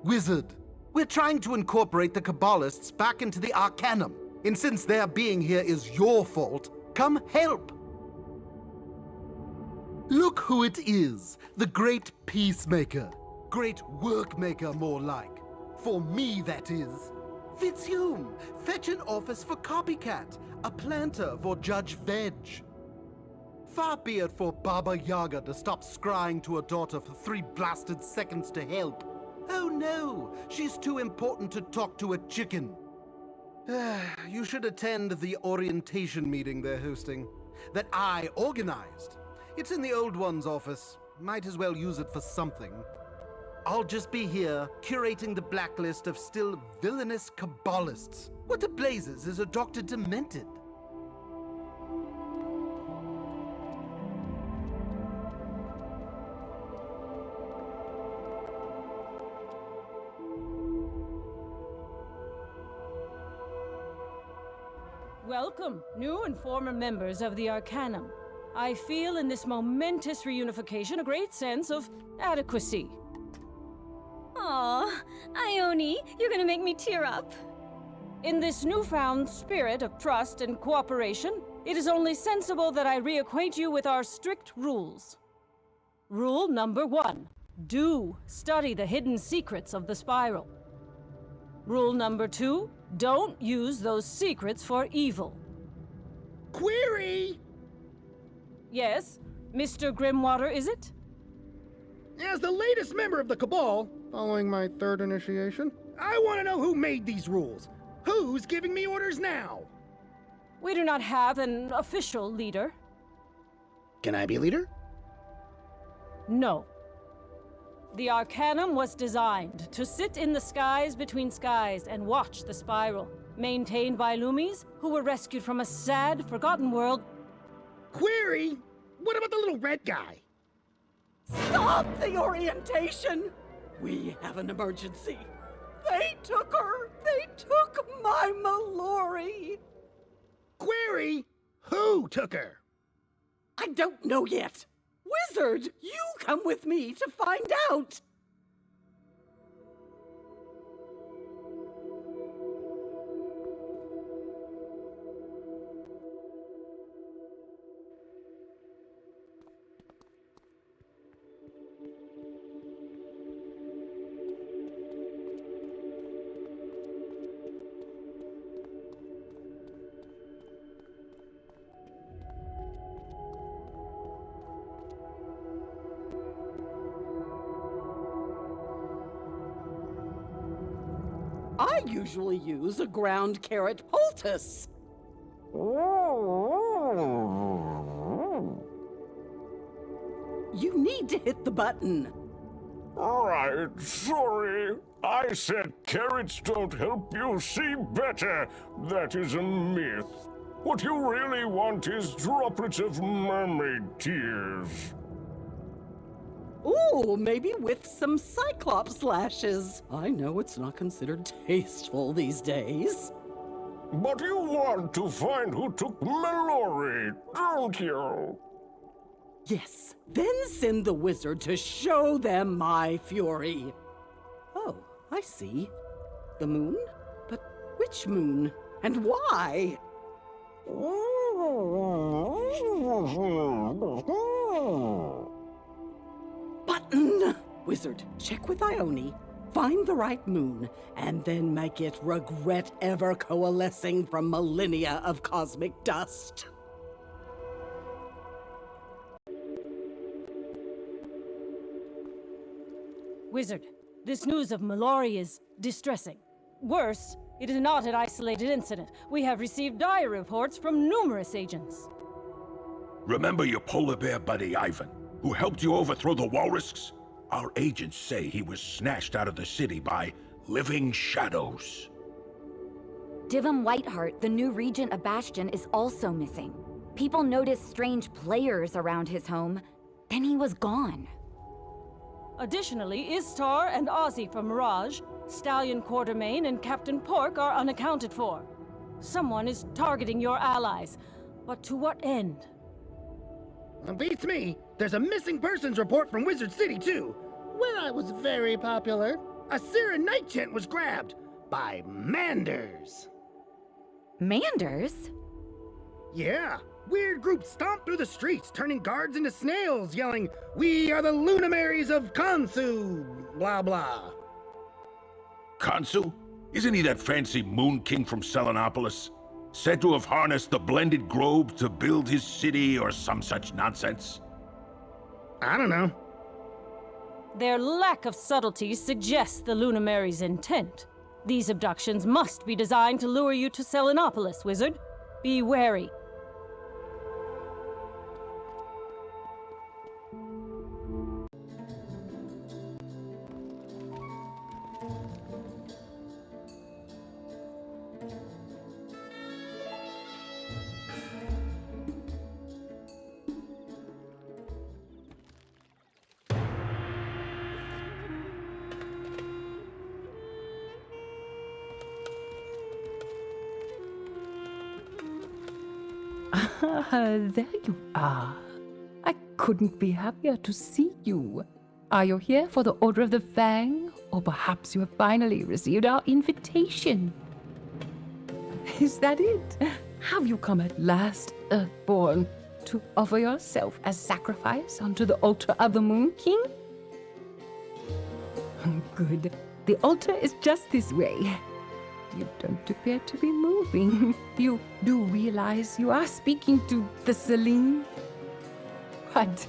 Wizard, we're trying to incorporate the Kabbalists back into the Arcanum. And since their being here is your fault, come help! Look who it is, the great peacemaker. Great workmaker, more like. For me, that is. Fitzhume, fetch an office for Copycat, a planter for Judge Veg. Far be it for Baba Yaga to stop scrying to her daughter for 3 blasted seconds to help. Oh no, she's too important to talk to a chicken. You should attend the orientation meeting they're hosting. That I organized. It's in the old one's office. Might as well use it for something. I'll just be here, curating the blacklist of still villainous Kabbalists. What the blazes is a Dr. Demented? Welcome, new and former members of the Arcanum. I feel in this momentous reunification a great sense of adequacy. Aw, Ione, you're gonna make me tear up. In this newfound spirit of trust and cooperation, it is only sensible that I reacquaint you with our strict rules. Rule number 1. Do study the hidden secrets of the spiral. Rule number 2. Don't use those secrets for evil. Query! Yes, Mr. Grimwater, is it? As the latest member of the Cabal, Following my 3rd initiation? I want to know who made these rules. Who's giving me orders now? We do not have an official leader. Can I be leader? No. The Arcanum was designed to sit in the skies between skies and watch the spiral, maintained by Loomies who were rescued from a sad, forgotten world. Query! What about the little red guy? Stop the orientation! We have an emergency. They took her! They took my Mallory! Query! Who took her? I don't know yet. Wizard, you come with me to find out! I usually use a ground carrot poultice. You need to hit the button. Right, sorry. I said carrots don't help you see better. That is a myth. What you really want is droplets of mermaid tears. Ooh, maybe with some Cyclops lashes. I know it's not considered tasteful these days. But you want to find who took Mallory, don't you? Yes, then send the wizard to show them my fury. Oh, I see. The moon? But which moon? And why? Button! Wizard, check with Ione, find the right moon, and then make it regret ever coalescing from millennia of cosmic dust. Wizard, this news of Mallory is distressing. Worse, it is not an isolated incident. We have received dire reports from numerous agents. Remember your polar bear buddy, Ivan, who helped you overthrow the Walrusks? Our agents say he was snatched out of the city by living shadows. Dyvim Whiteheart, the new regent of Bastion, is also missing. People noticed strange players around his home. Then he was gone. Additionally, Istar and Ozzy from Mirage, Stallion Quartermain, and Captain Pork are unaccounted for. Someone is targeting your allies. But to what end? Beats me. There's a missing persons report from Wizard City, too. Where I was very popular. A Sira Night Gent was grabbed by Manders. Manders? Yeah, weird group stomped through the streets, turning guards into snails, yelling, "We are the Lunamaries of Kansu, blah blah." Kansu? Isn't he that fancy moon king from Selenopolis? Said to have harnessed the blended globe to build his city or some such nonsense? I don't know. Their lack of subtlety suggests the Lunamary's intent. These abductions must be designed to lure you to Selenopolis, wizard. Be wary. There you are. I couldn't be happier to see you. Are you here for the Order of the Fang? Or perhaps you have finally received our invitation? Is that it? Have you come at last, Earthborn, to offer yourself as sacrifice unto the altar of the Moon King? Good. The altar is just this way. You don't appear to be moving. You do realize you are speaking to the Selene? What?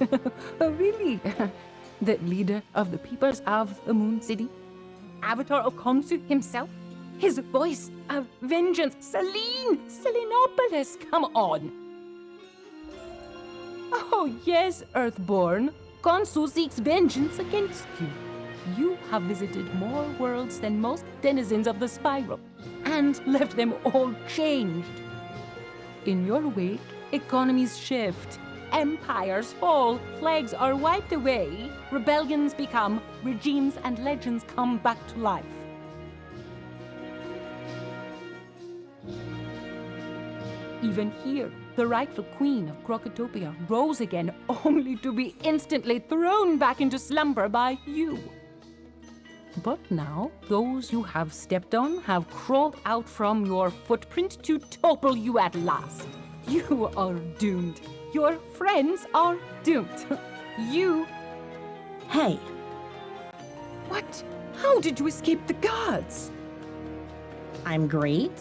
Oh, really? The leader of the peoples of the Moon City? Avatar of Khonsu himself? His voice of vengeance? Selene! Selenopolis! Come on! Oh, yes, Earthborn. Khonsu seeks vengeance against you. You have visited more worlds than most denizens of the Spiral, and left them all changed. In your wake, economies shift, empires fall, plagues are wiped away, rebellions become, regimes and legends come back to life. Even here, the rightful queen of Crocotopia rose again, only to be instantly thrown back into slumber by you. But now, those you have stepped on have crawled out from your footprint to topple you at last. You are doomed. Your friends are doomed. You... Hey. What? How did you escape the guards? I'm great.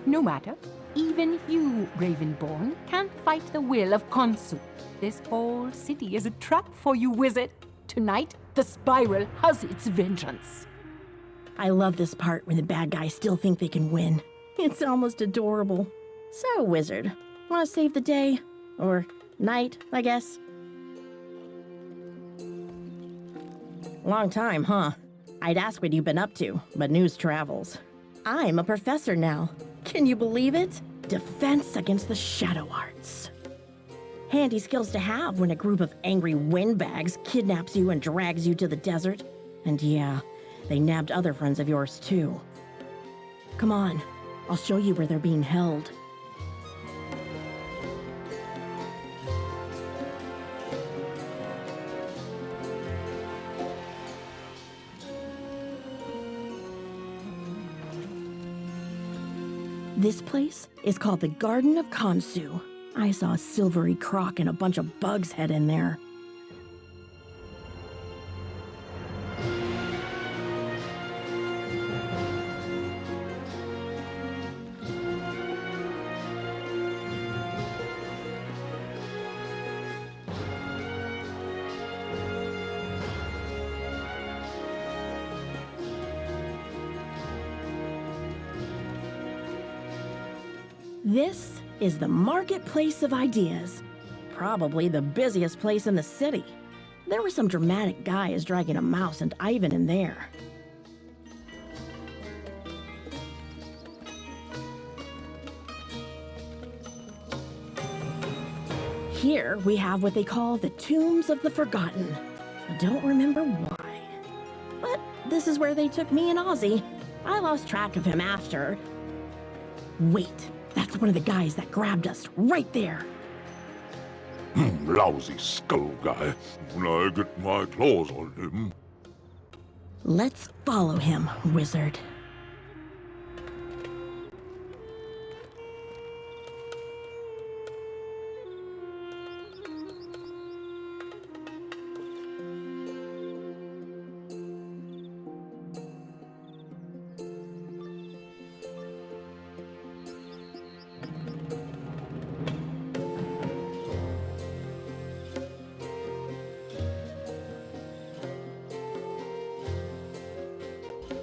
No matter. Even you, Ravenborn, can't fight the will of Khonsu. This whole city is a trap for you, wizard. Tonight, the Spiral has its vengeance. I love this part when the bad guys still think they can win. It's almost adorable. So, wizard, want to save the day? Or night, I guess? Long time, huh? I'd ask what you've been up to, but news travels. I'm a professor now. Can you believe it? Defense against the shadow arts. Handy skills to have when a group of angry windbags kidnaps you and drags you to the desert. And yeah, they nabbed other friends of yours too. Come on, I'll show you where they're being held. This place is called the Garden of Khonsu. I saw a silvery croc and a bunch of bugs head in there. This is the Marketplace of Ideas. Probably the busiest place in the city. There were some dramatic guys dragging a mouse and Ivan in there. Here we have what they call the Tombs of the Forgotten. I don't remember why. But this is where they took me and Ozzy. I lost track of him after. Wait. That's one of the guys that grabbed us, right there. Lousy skull guy. When I get my claws on him. Let's follow him, wizard.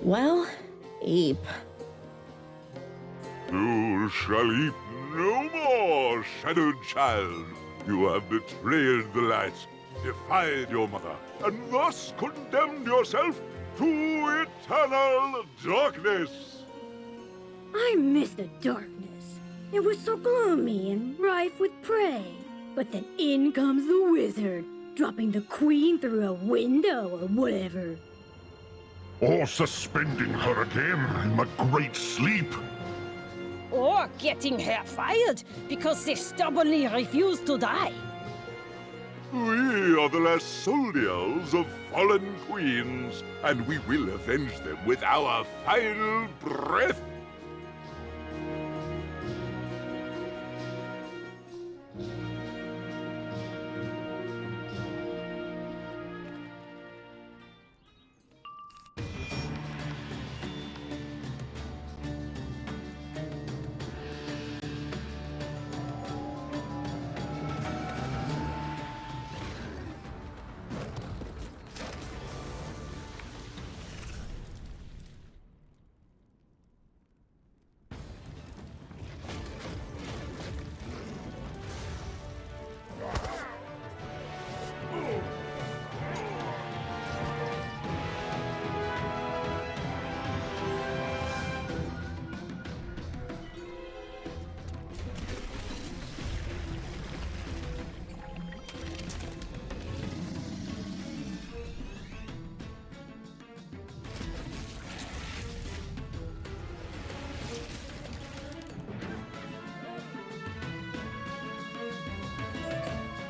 Well, Ape. You shall eat no more, shadowed child. You have betrayed the light, defied your mother, and thus condemned yourself to eternal darkness. I miss the darkness. It was so gloomy and rife with prey. But then in comes the wizard, dropping the queen through a window or whatever. Or suspending her again in a great sleep. Or getting her fired because they stubbornly refuse to die. We are the last soldiers of fallen queens, and we will avenge them with our final breath.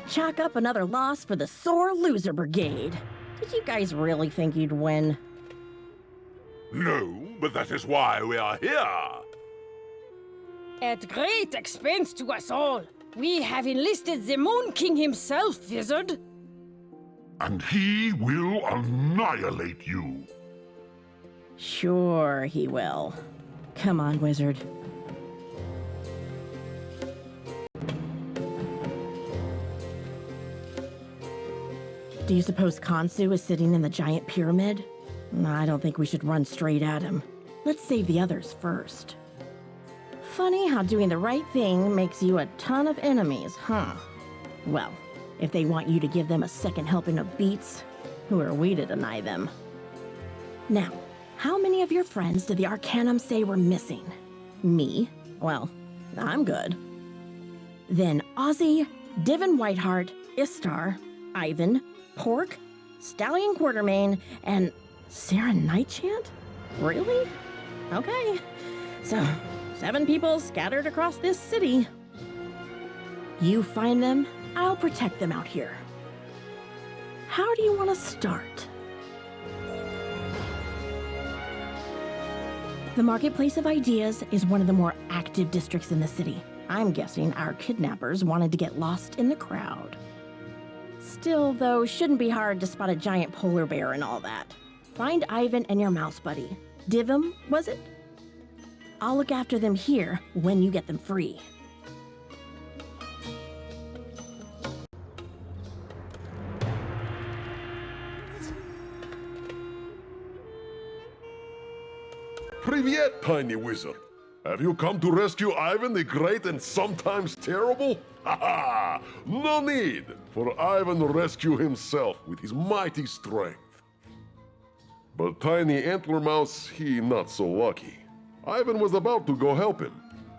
Chalk up another loss for the Sore Loser Brigade. Did you guys really think you'd win? No, but that is why we are here. At great expense to us all, we have enlisted the Moon King himself, wizard. And he will annihilate you. Sure he will. Come on, wizard. Do you suppose Khonsu is sitting in the giant pyramid? I don't think we should run straight at him. Let's save the others first. Funny how doing the right thing makes you a ton of enemies, huh? Well, if they want you to give them a second helping of beets, who are we to deny them? Now, how many of your friends did the Arcanum say were missing? Me? Well, I'm good. Then Ozzy, Dyvim Whiteheart, Istar, Ivan, Pork, Stallion Quartermain, and Sarah Nightchant? Really? Okay. So, 7 people scattered across this city. You find them, I'll protect them out here. How do you want to start? The Marketplace of Ideas is one of the more active districts in the city. I'm guessing our kidnappers wanted to get lost in the crowd. Still, though, shouldn't be hard to spot a giant polar bear and all that. Find Ivan and your mouse buddy. Dyvim, was it? I'll look after them here when you get them free. Privyet, tiny wizard. Have you come to rescue Ivan the Great and sometimes terrible? Ha ha! No need, for Ivan rescued himself with his mighty strength. But Tiny Antler Mouse, he not so lucky. Ivan was about to go help him,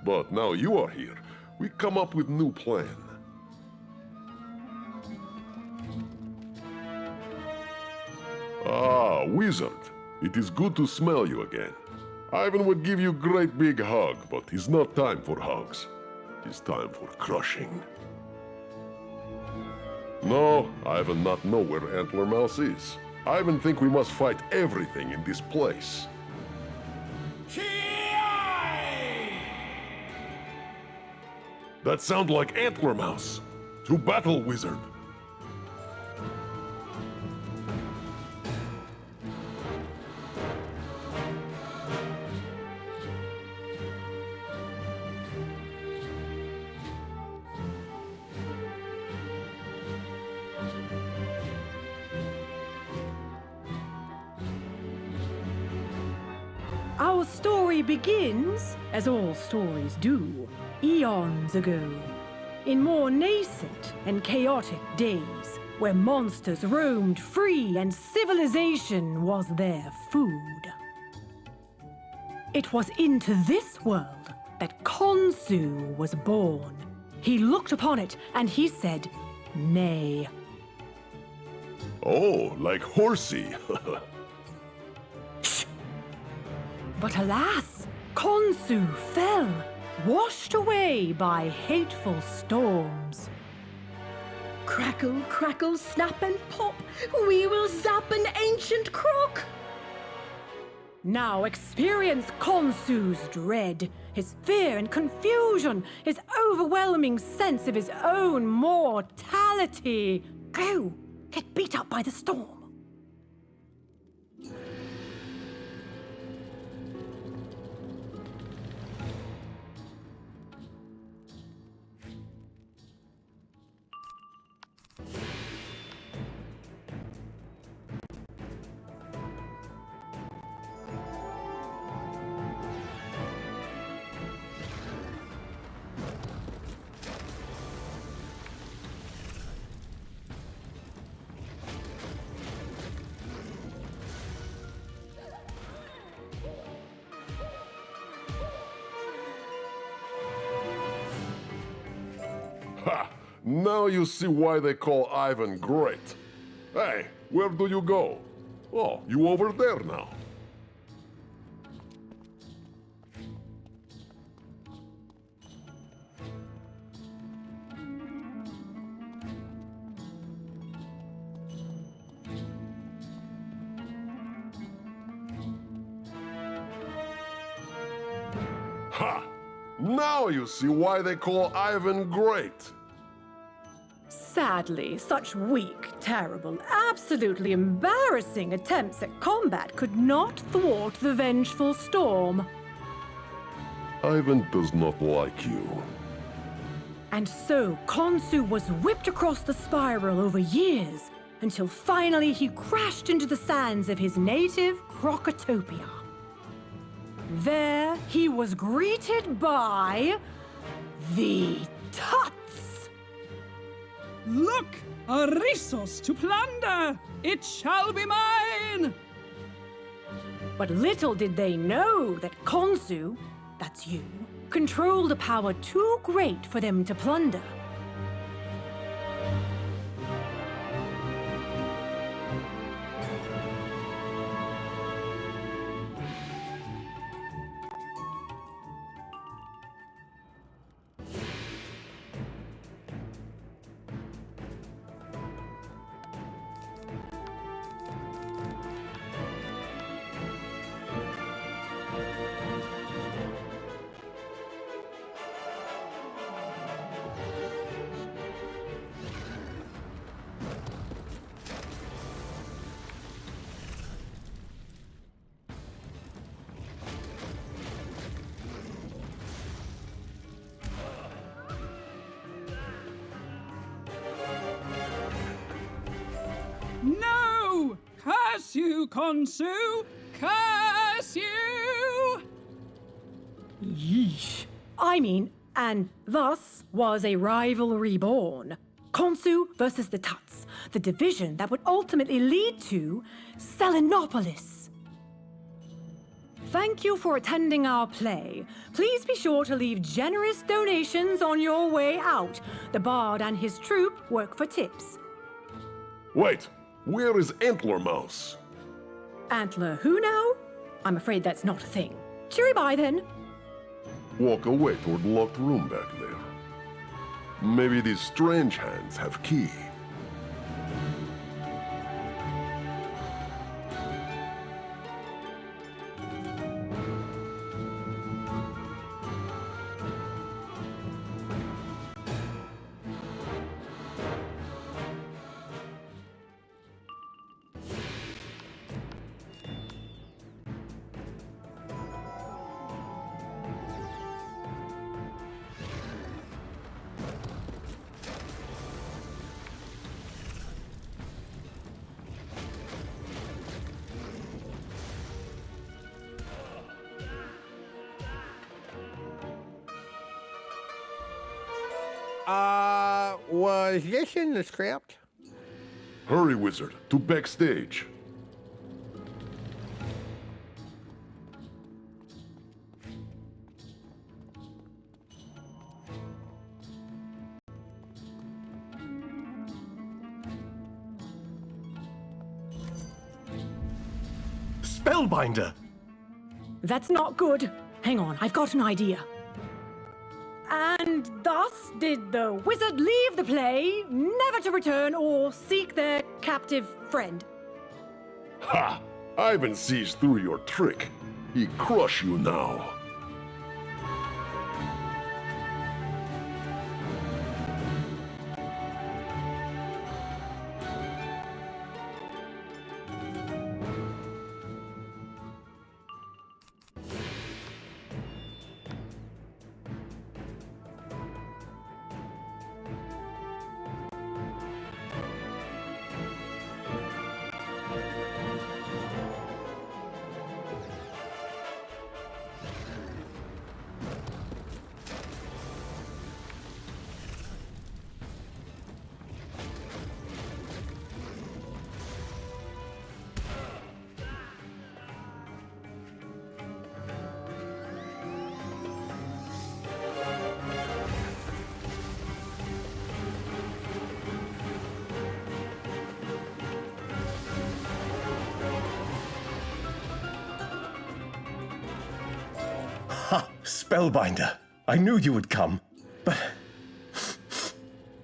but now you are here. We come up with new plan. Ah, wizard. It is good to smell you again. Ivan would give you great big hug, but it's not time for hugs. It's time for crushing. No, Ivan not know where Antler Mouse is. I even think we must fight everything in this place. That sounds like Antler Mouse. To battle, wizard. Our story begins, as all stories do, eons ago, in more nascent and chaotic days, where monsters roamed free and civilization was their food. It was into this world that Khonsu was born. He looked upon it and he said, nay. Oh, like Horsey. But alas, Khonsu fell, washed away by hateful storms. Crackle, crackle, snap and pop, we will zap an ancient crock. Now experience Khonsu's dread, his fear and confusion, his overwhelming sense of his own mortality. Go, get beat up by the storm. Ha! Now you see why they call Ivan great. Hey, where do you go? Oh, you over there now. Ha! Now you see why they call Ivan great. Sadly, such weak, terrible, absolutely embarrassing attempts at combat could not thwart the vengeful storm. Ivan does not like you. And so Khonsu was whipped across the spiral over years, until finally he crashed into the sands of his native Crocotopia. There he was greeted by the Tuts. Look, a resource to plunder! It shall be mine! But little did they know that Khonsu, that's you, controlled a power too great for them to plunder. No! Curse you, Khonsu! Curse you! Yeesh. And thus was a rivalry born. Khonsu versus the Tuts, the division that would ultimately lead to Selenopolis. Thank you for attending our play. Please be sure to leave generous donations on your way out. The bard and his troupe work for tips. Wait, where is Antler Mouse? Antler who now? I'm afraid that's not a thing. Cheery bye then. Walk away toward the locked room back there. Maybe these strange hands have key. Was this in the script? Hurry, wizard, to backstage. Spellbinder! That's not good. Hang on, I've got an idea. And thus did the wizard leave the play, never to return or seek their captive friend. Ha! Ivan sees through your trick. He crush you now. Ha! Spellbinder! I knew you would come, but...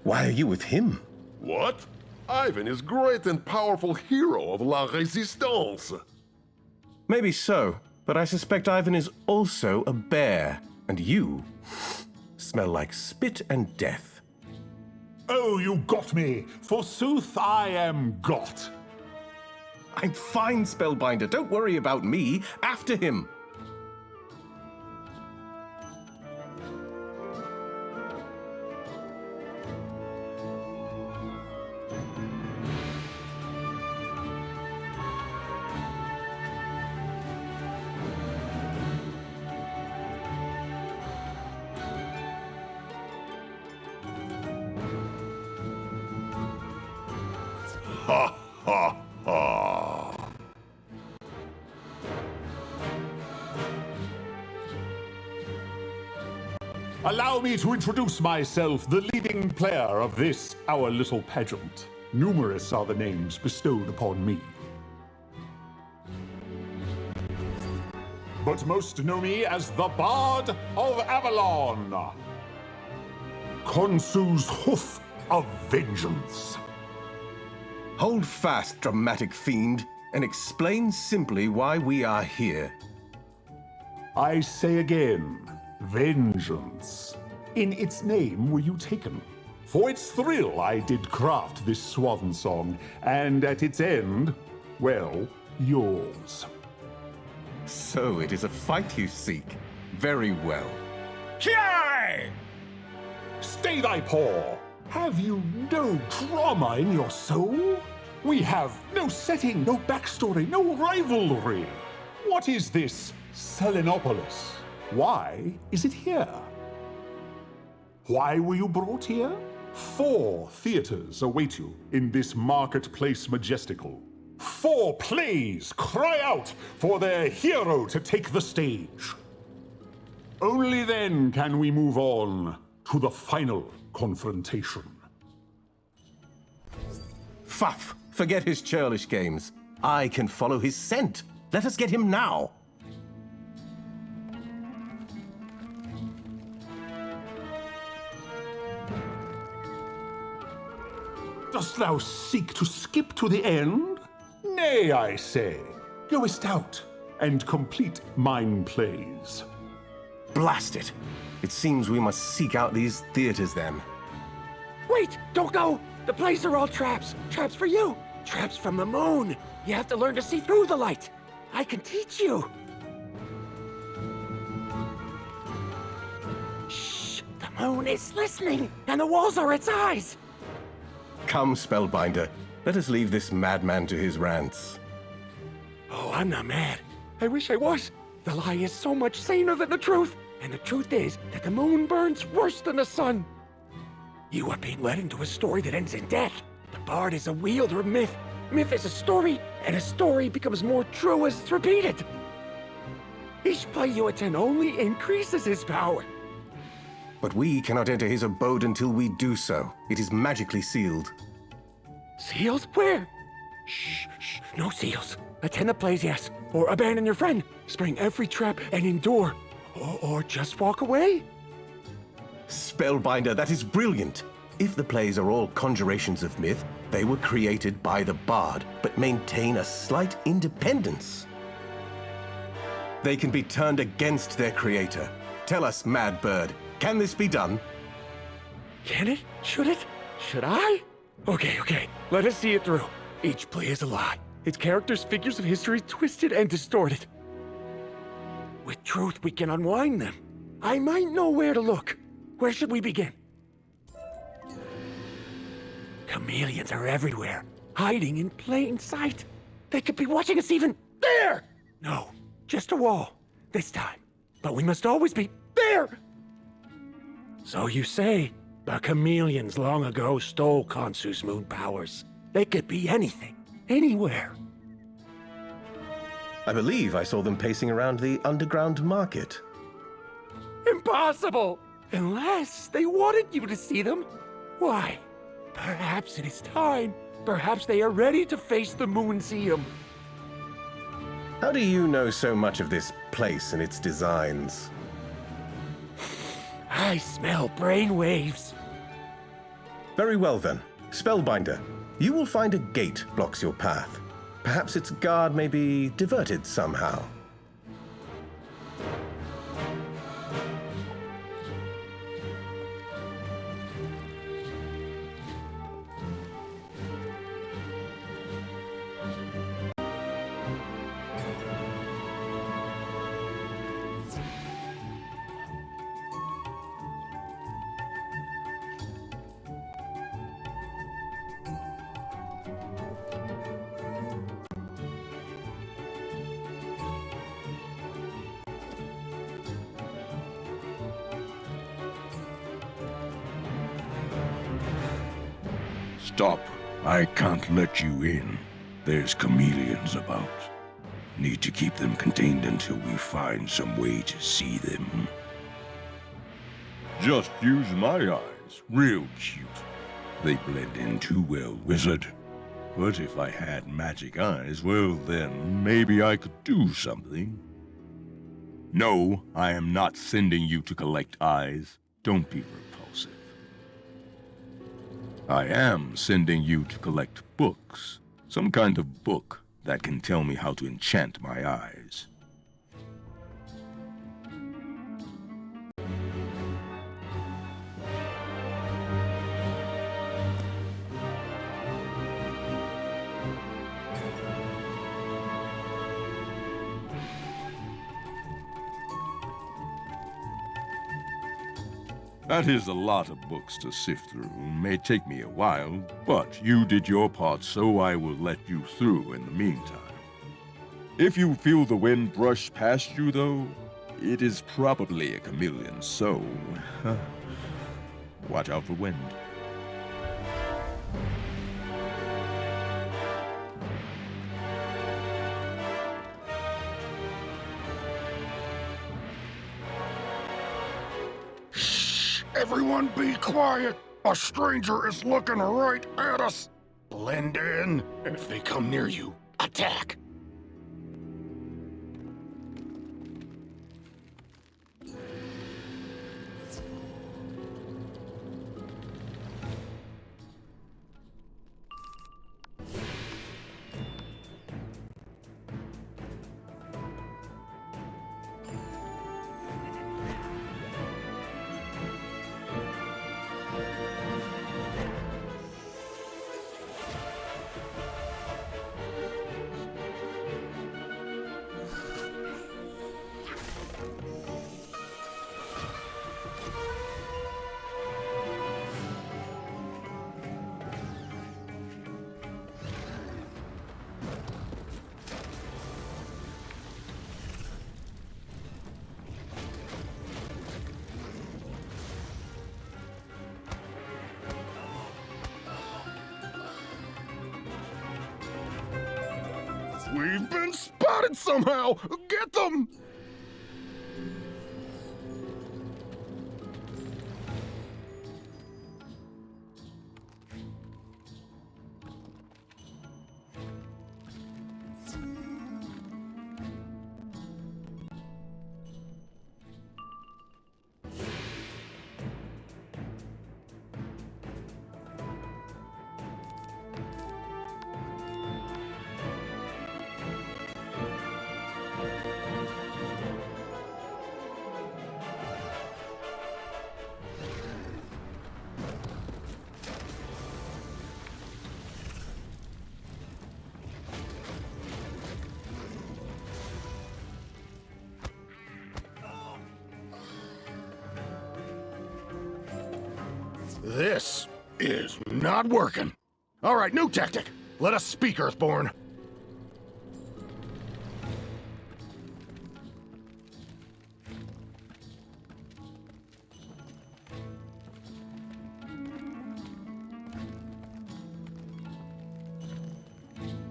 why are you with him? What? Ivan is great and powerful hero of La Resistance. Maybe so, but I suspect Ivan is also a bear, and you smell like spit and death. Oh, you got me! Forsooth, I am got. I'm fine, Spellbinder. Don't worry about me. After him. Ha ha ha! Allow me to introduce myself, the leading player of this, our little pageant. Numerous are the names bestowed upon me. But most know me as the Bard of Avalon. Khonsu's Hoof of Vengeance. Hold fast, dramatic fiend, and explain simply why we are here. I say again, vengeance. In its name were you taken. For its thrill I did craft this swan song, and at its end, well, yours. So it is a fight you seek. Very well. Ki! Stay thy paw! Have you no drama in your soul? We have no setting, no backstory, no rivalry. What is this Selenopolis? Why is it here? Why were you brought here? 4 theaters await you in this marketplace majestical. 4 plays cry out for their hero to take the stage. Only then can we move on to the final confrontation. Fuff! Forget his churlish games. I can follow his scent. Let us get him now. Dost thou seek to skip to the end? Nay, I say. Goest out and complete mine plays. Blast it! It seems we must seek out these theaters then. Wait! Don't go! The plays are all traps! Traps for you! Traps from the moon! You have to learn to see through the light! I can teach you! Shh! The moon is listening, and the walls are its eyes! Come, Spellbinder. Let us leave this madman to his rants. Oh, I'm not mad. I wish I was. The lie is so much saner than the truth. And the truth is that the moon burns worse than the sun. You are being led into a story that ends in death. The bard is a wielder of myth. Myth is a story, and a story becomes more true as it's repeated. Each play you attend only increases his power. But we cannot enter his abode until we do so. It is magically sealed. Seals? Where? Shh, shh, no seals. Attend the plays, yes. Or abandon your friend. Spring every trap and endure. Or just walk away. Spellbinder, that is brilliant. If the plays are all conjurations of myth, they were created by the bard, but maintain a slight independence. They can be turned against their creator. Tell us, Mad Bird, can this be done? Can it? Should it? Should I? Okay. Let us see it through. Each play is a lie. Its characters, figures of history, twisted and distorted. With truth, we can unwind them. I might know where to look. Where should we begin? Chameleons are everywhere, hiding in plain sight. They could be watching us even there! No, just a wall, this time. But we must always be there! So you say, the chameleons long ago stole Khonsu's moon powers. They could be anything, anywhere. I believe I saw them pacing around the underground market. Impossible! Unless they wanted you to see them. Why? Perhaps it is time. Perhaps they are ready to face the Moonseum. How do you know so much of this place and its designs? I smell brainwaves. Very well then. Spellbinder, you will find a gate blocks your path. Perhaps its guard may be diverted somehow. Stop. I can't let you in. There's chameleons about. Need to keep them contained until we find some way to see them. Just use my eyes. Real cute. They blend in too well, wizard. But if I had magic eyes, well then, maybe I could do something. No, I am not sending you to collect eyes. Don't be repulsive. I am sending you to collect books. Some kind of book that can tell me how to enchant my eyes. That is a lot of books to sift through. May take me a while, but you did your part, so I will let you through in the meantime. If you feel the wind brush past you, though, it is probably a chameleon, so watch out for wind. Everyone be quiet! A stranger is looking right at us! Blend in, and if they come near you, attack! We've been spotted somehow! Get them! This is not working. All right, new tactic. Let us speak, Earthborn.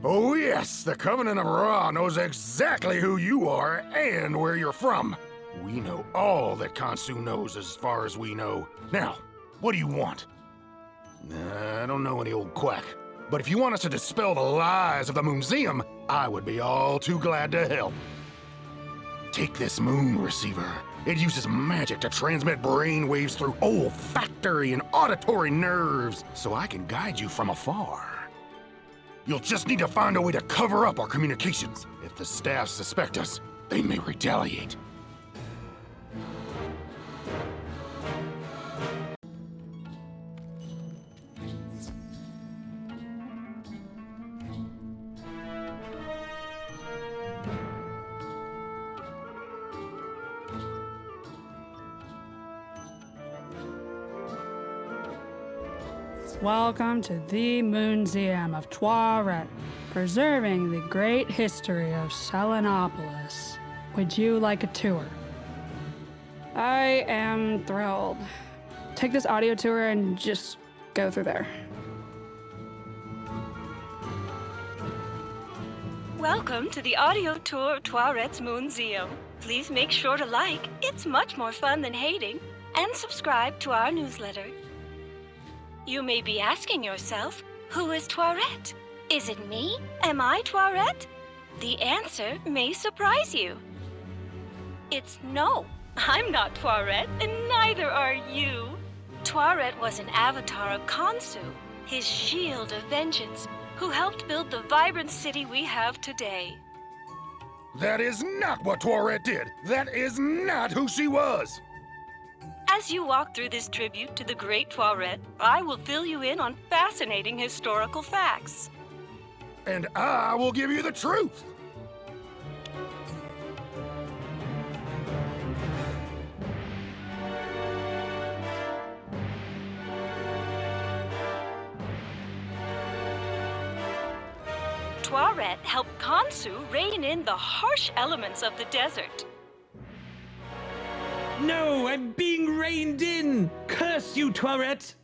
Oh yes, the Covenant of Ra knows exactly who you are and where you're from. We know all that Khonsu knows as far as we know. Now, what do you want? I don't know any old quack. But if you want us to dispel the lies of the Museum, I would be all too glad to help. Take this moon receiver. It uses magic to transmit brain waves through olfactory and auditory nerves, so I can guide you from afar. You'll just need to find a way to cover up our communications. If the staff suspect us, they may retaliate. Welcome to the Museum of Toiret, preserving the great history of Selenopolis. Would you like a tour? I am thrilled. Take this audio tour and just go through there. Welcome to the audio tour of Toiret's Museum. Please make sure to like, it's much more fun than hating, and subscribe to our newsletter. You may be asking yourself, who is Toiret? Is it me? Am I Toiret? The answer may surprise you. It's no, I'm not Toiret, and neither are you. Toiret was an avatar of Khonsu, his shield of vengeance, who helped build the vibrant city we have today. That is not what Toiret did. That is not who she was. As you walk through this tribute to the great Toiret, I will fill you in on fascinating historical facts. And I will give you the truth. Toiret helped Khonsu rein in the harsh elements of the desert. No, I'm being reined in! Curse you, Toiret!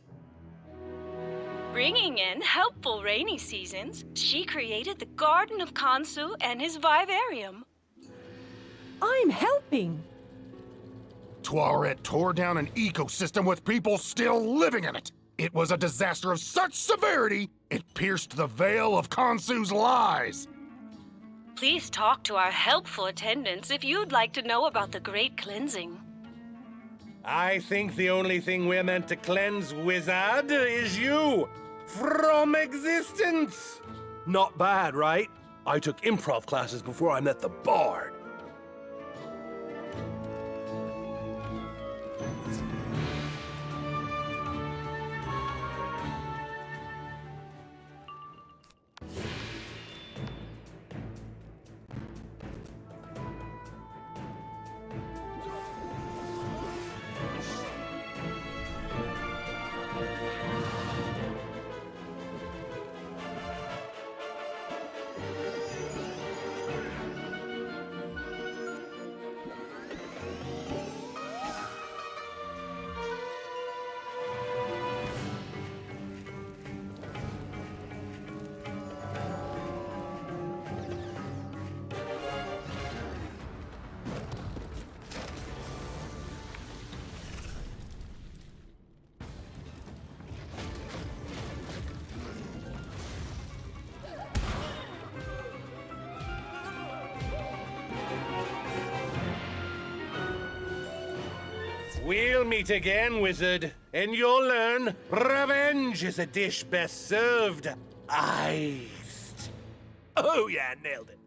Bringing in helpful rainy seasons, she created the Garden of Khonsu and his vivarium. I'm helping! Toiret tore down an ecosystem with people still living in it. It was a disaster of such severity, it pierced the veil of Khonsu's lies. Please talk to our helpful attendants if you'd like to know about the Great Cleansing. I think the only thing we're meant to cleanse, wizard, is you! From existence! Not bad, right? I took improv classes before I met the bard. We'll meet again, wizard, and you'll learn revenge is a dish best served iced. Oh yeah, nailed it.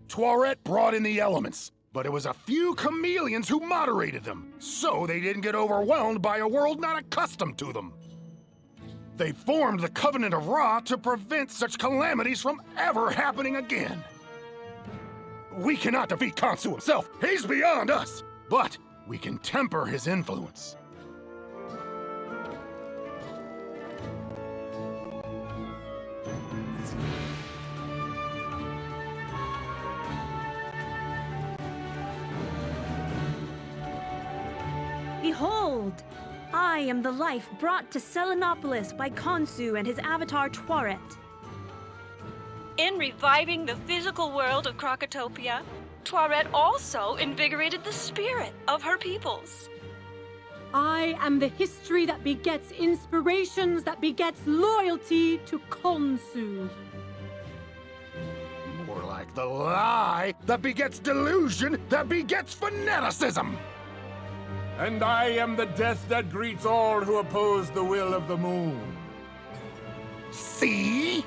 Toiret brought in the elements, but it was a few chameleons who moderated them, so they didn't get overwhelmed by a world not accustomed to them. They formed the Covenant of Ra to prevent such calamities from ever happening again. We cannot defeat Khonsu himself, he's beyond us, but we can temper his influence. Behold! I am the life brought to Selenopolis by Khonsu and his avatar Twaret. In reviving the physical world of Krokotopia, Twaret also invigorated the spirit of her peoples. I am the history that begets inspirations that begets loyalty to Khonsu. More like the lie that begets delusion that begets fanaticism. And I am the death that greets all who oppose the will of the moon. See?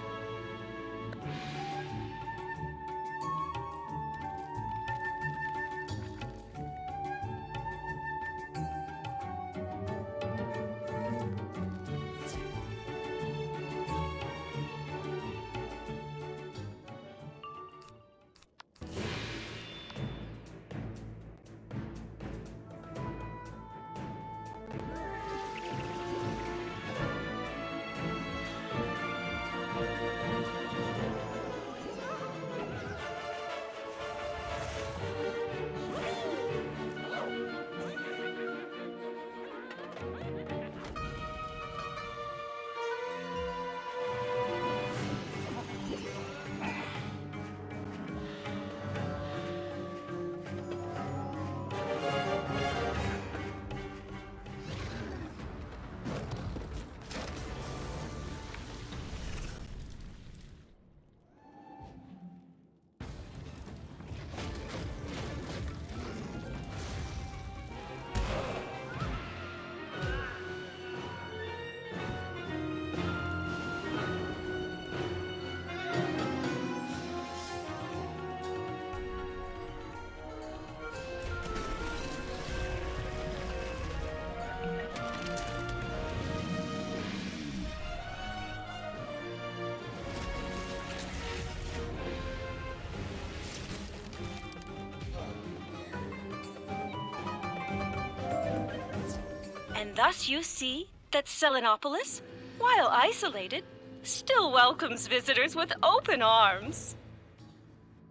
And thus you see that Selenopolis, while isolated, still welcomes visitors with open arms.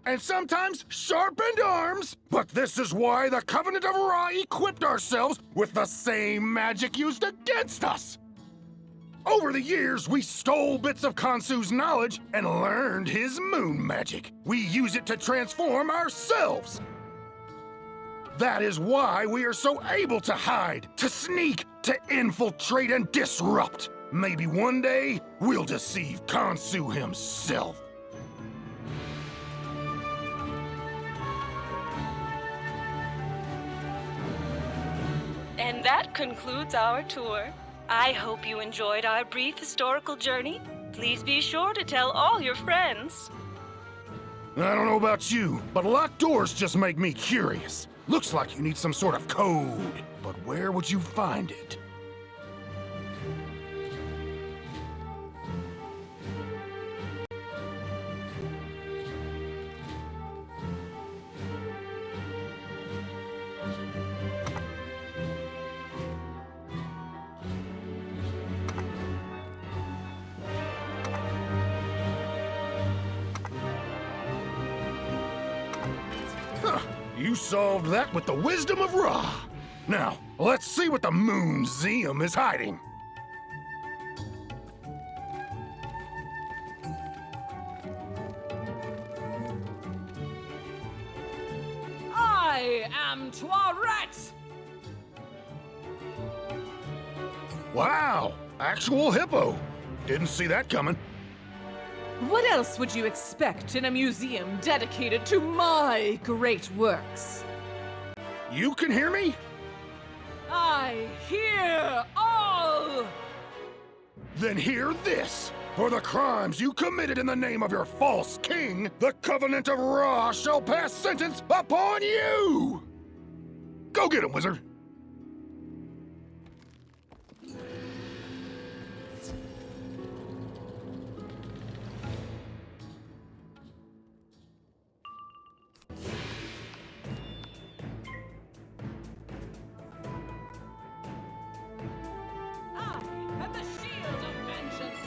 And sometimes sharpened arms. But this is why the Covenant of Ra equipped ourselves with the same magic used against us. Over the years, we stole bits of Khonsu's knowledge and learned his moon magic. We use it to transform ourselves. That is why we are so able to hide, to sneak, to infiltrate and disrupt. Maybe one day, we'll deceive Khonsu himself. And that concludes our tour. I hope you enjoyed our brief historical journey. Please be sure to tell all your friends. I don't know about you, but locked doors just make me curious. Looks like you need some sort of code, but where would you find it? You solved that with the wisdom of Ra. Now, let's see what the Museum is hiding. I am Twaret! Wow, actual hippo. Didn't see that coming. What else would you expect in a museum dedicated to my great works? You can hear me? I hear all! Then hear this! For the crimes you committed in the name of your false king, the Covenant of Ra shall pass sentence upon you! Go get him, wizard! And the shield of vengeance!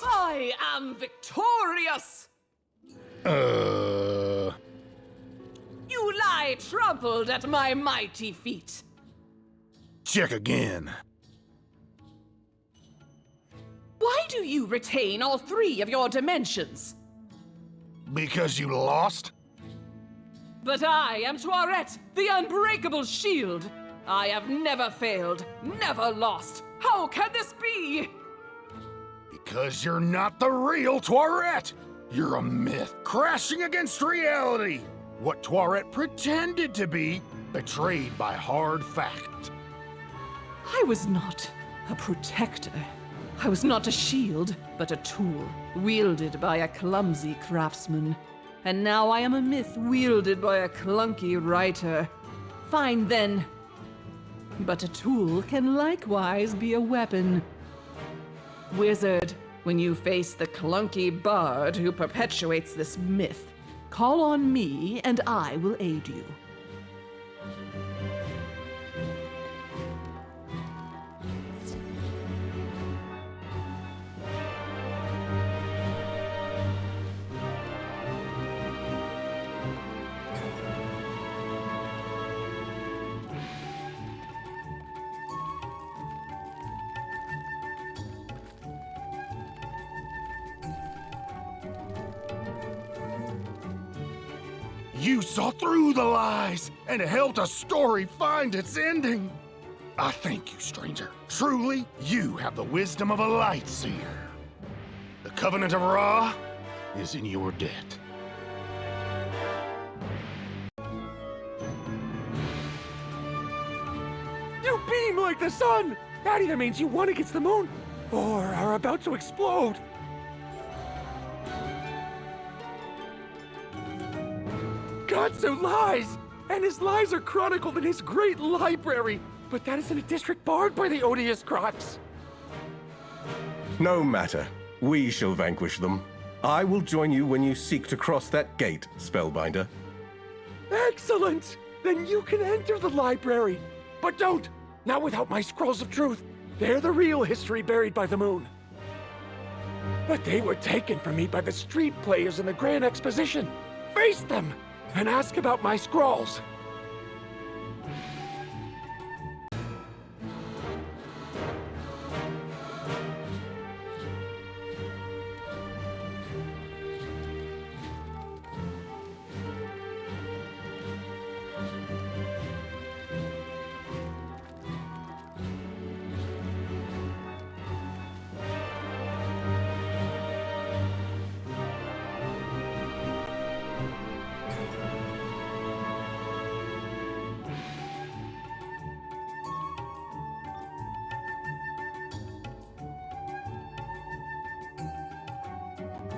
I am victorious! You lie trampled at my mighty feet. Check again. Why do you retain all three of your dimensions? Because you lost? But I am Toiret, the unbreakable shield. I have never failed, never lost. How can this be? Because you're not the real Toiret! You're a myth, crashing against reality! What Toiret pretended to be, betrayed by hard fact. I was not a protector. I was not a shield, but a tool, wielded by a clumsy craftsman. And now I am a myth wielded by a clunky writer. Fine then. But a tool can likewise be a weapon. Wizard, When you face the clunky bard who perpetuates this myth, call on me and I will aid you. You saw through the lies and helped a story find its ending. I thank you, stranger. Truly, you have the wisdom of a light seer. The Covenant of Ra is in your debt. You beam like the sun! That either means you won against the moon, or are about to explode. Gansu lies! And his lies are chronicled in his great library! But that is in a district barred by the odious Crocs. No matter. We shall vanquish them. I will join you when you seek to cross that gate, Spellbinder. Excellent! Then you can enter the library. But don't! Not without my scrolls of truth. They're the real history buried by the moon. But they were taken from me by the street players in the Grand Exposition. Face them! And ask about my scrolls.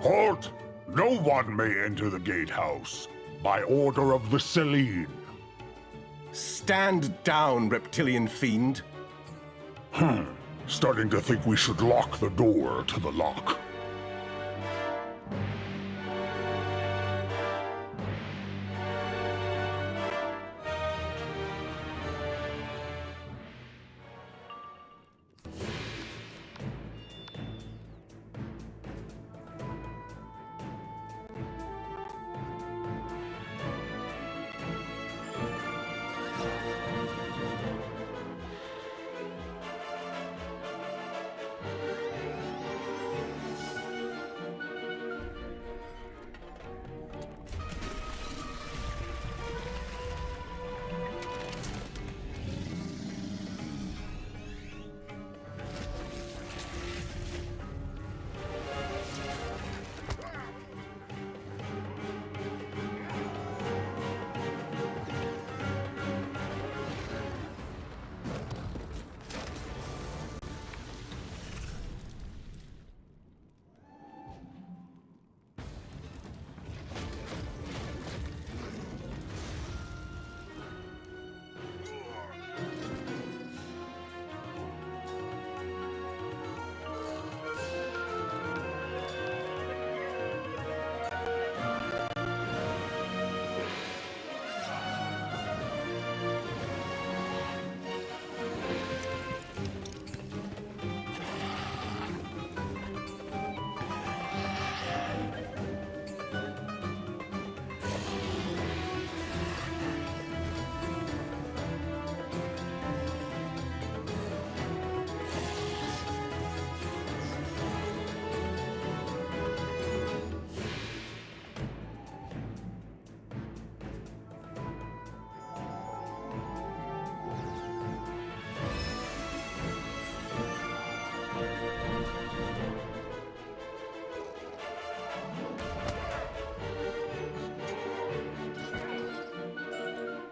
Halt! No one may enter the gatehouse. By order of the Selene. Stand down, reptilian fiend. Starting to think we should lock the door to the lock.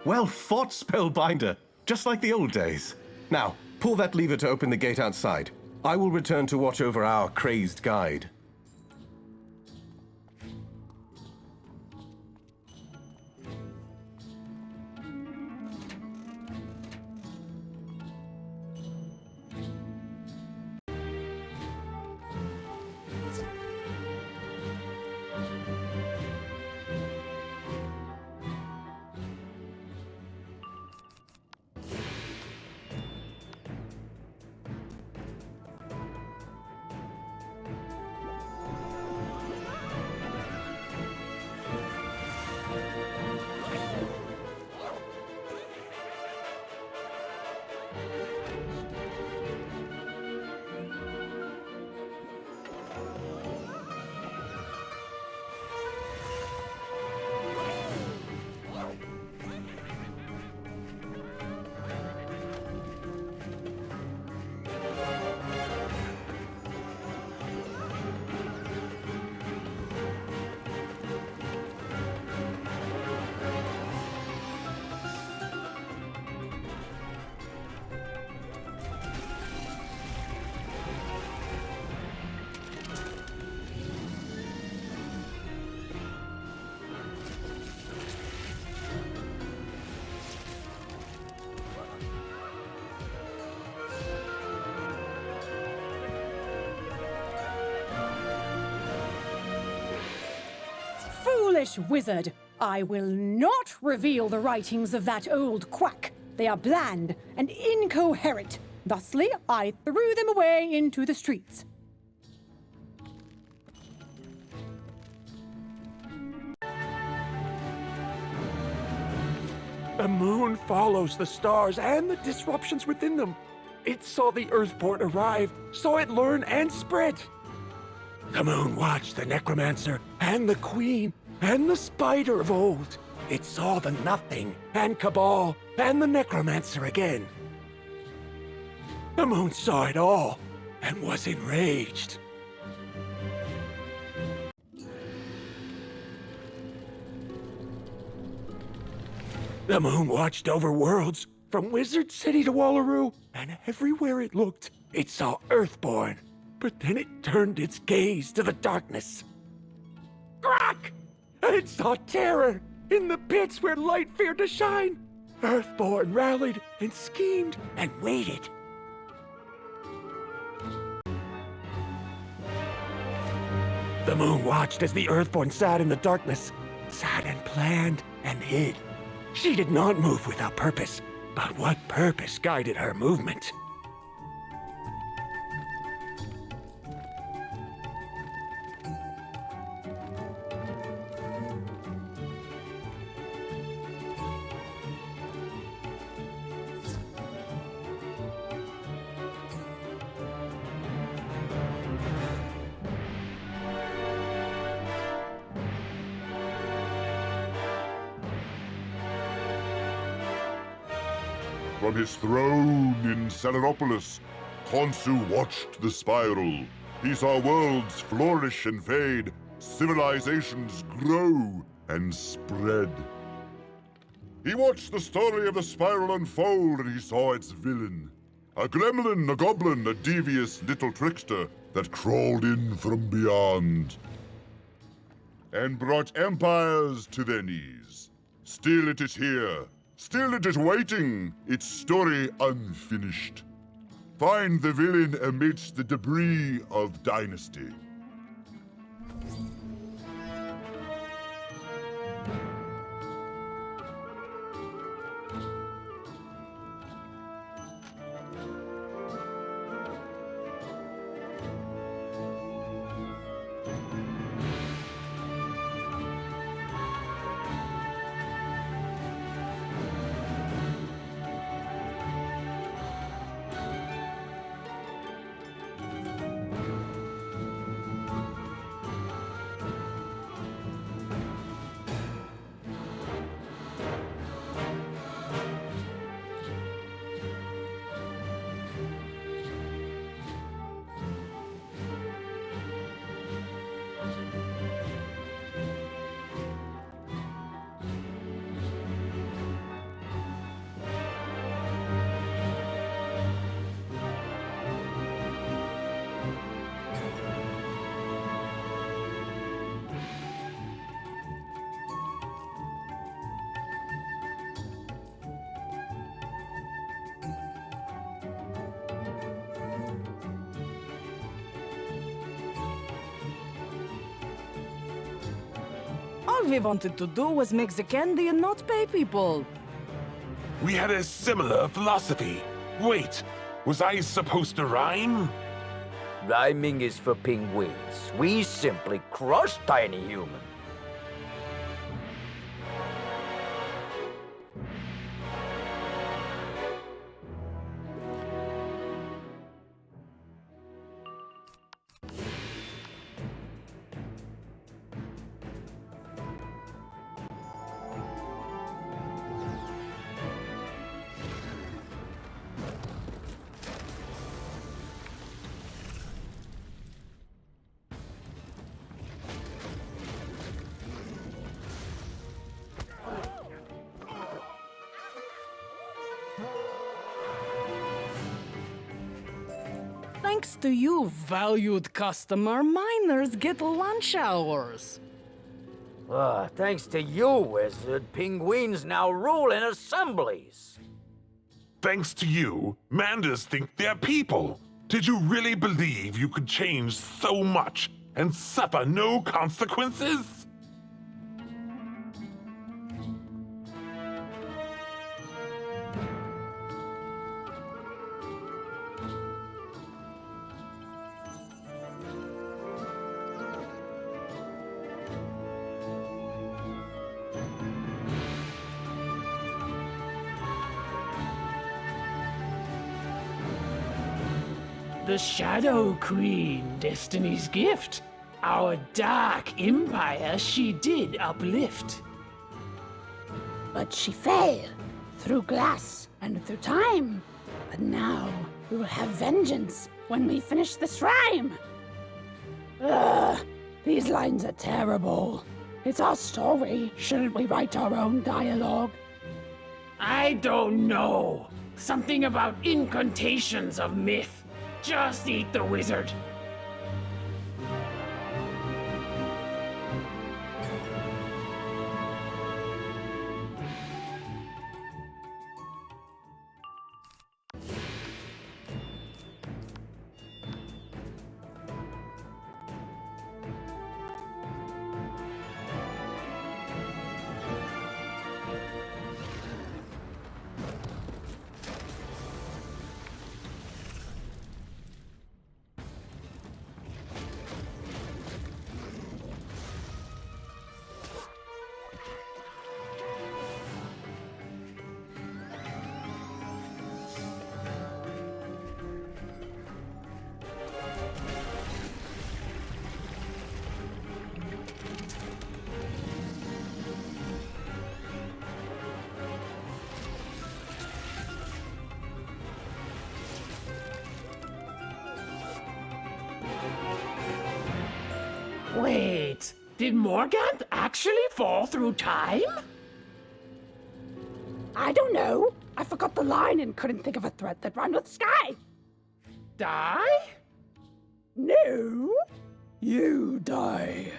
Well fought, Spellbinder. Just like the old days. Now, pull that lever to open the gate outside. I will return to watch over our crazed guide. Foolish wizard! I will not reveal the writings of that old quack. They are bland and incoherent. Thusly, I threw them away into the streets. The moon follows the stars and the disruptions within them. It saw the Earthborn arrive, saw it learn and spread. The moon watched the necromancer and the queen and the spider of old. It saw the nothing and cabal and the necromancer again. The moon saw it all and was enraged. The moon watched over worlds, from Wizard City to Wallaroo, and everywhere it looked, it saw Earthborn. But then it turned its gaze to the darkness. Crack! And it saw terror in the pits where light feared to shine. Earthborn rallied and schemed and waited. The moon watched as the Earthborn sat in the darkness, sat and planned and hid. She did not move without purpose, but what purpose guided her movement? From his throne in Selenopolis, Khonsu watched the spiral. He saw worlds flourish and fade, civilizations grow and spread. He watched the story of the spiral unfold, and he saw its villain. A gremlin, a goblin, a devious little trickster that crawled in from beyond and brought empires to their knees. Still it is here. Still it is waiting, its story unfinished. Find the villain amidst the debris of dynasty. All we wanted to do was make the candy and not pay people. We had a similar philosophy. Wait, was I supposed to rhyme? Rhyming is for penguins. We simply crush tiny humans. Thanks to you, valued customer, miners get lunch hours. Thanks to you, Wizard, penguins now rule in assemblies. Thanks to you, Manders think they're people. Did you really believe you could change so much and suffer no consequences? The Shadow Queen, Destiny's gift. Our dark empire she did uplift. But she fell through glass and through time. But now we will have vengeance when we finish this rhyme. Ugh, these lines are terrible. It's our story. Shouldn't we write our own dialogue? I don't know. Something about incantations of myth. Just eat the wizard. Wait, did Morganth actually fall through time? I don't know. I forgot the line and couldn't think of a threat that rhymed with sky. Die? No, you die.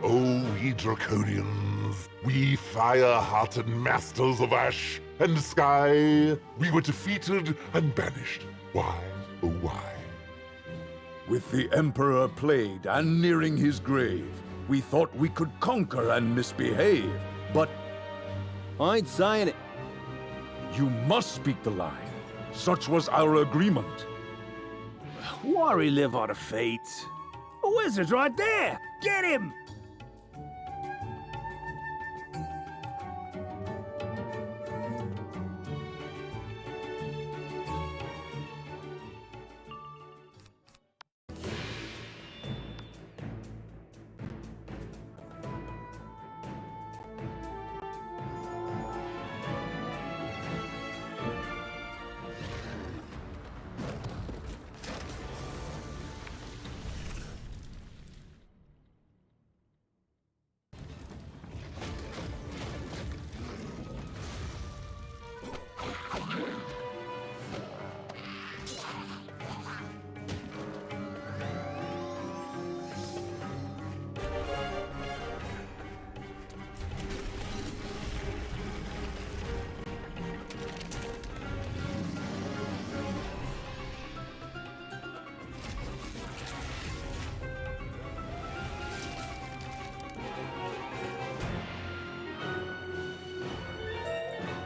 Oh, ye Draconians, we fire-hearted masters of ash and sky, we were defeated and banished. Why, oh why? With the Emperor played and nearing his grave, we thought we could conquer and misbehave, but... I'd sign it. You must speak the line. Such was our agreement. Worry live on a fate. A wizard's right there! Get him!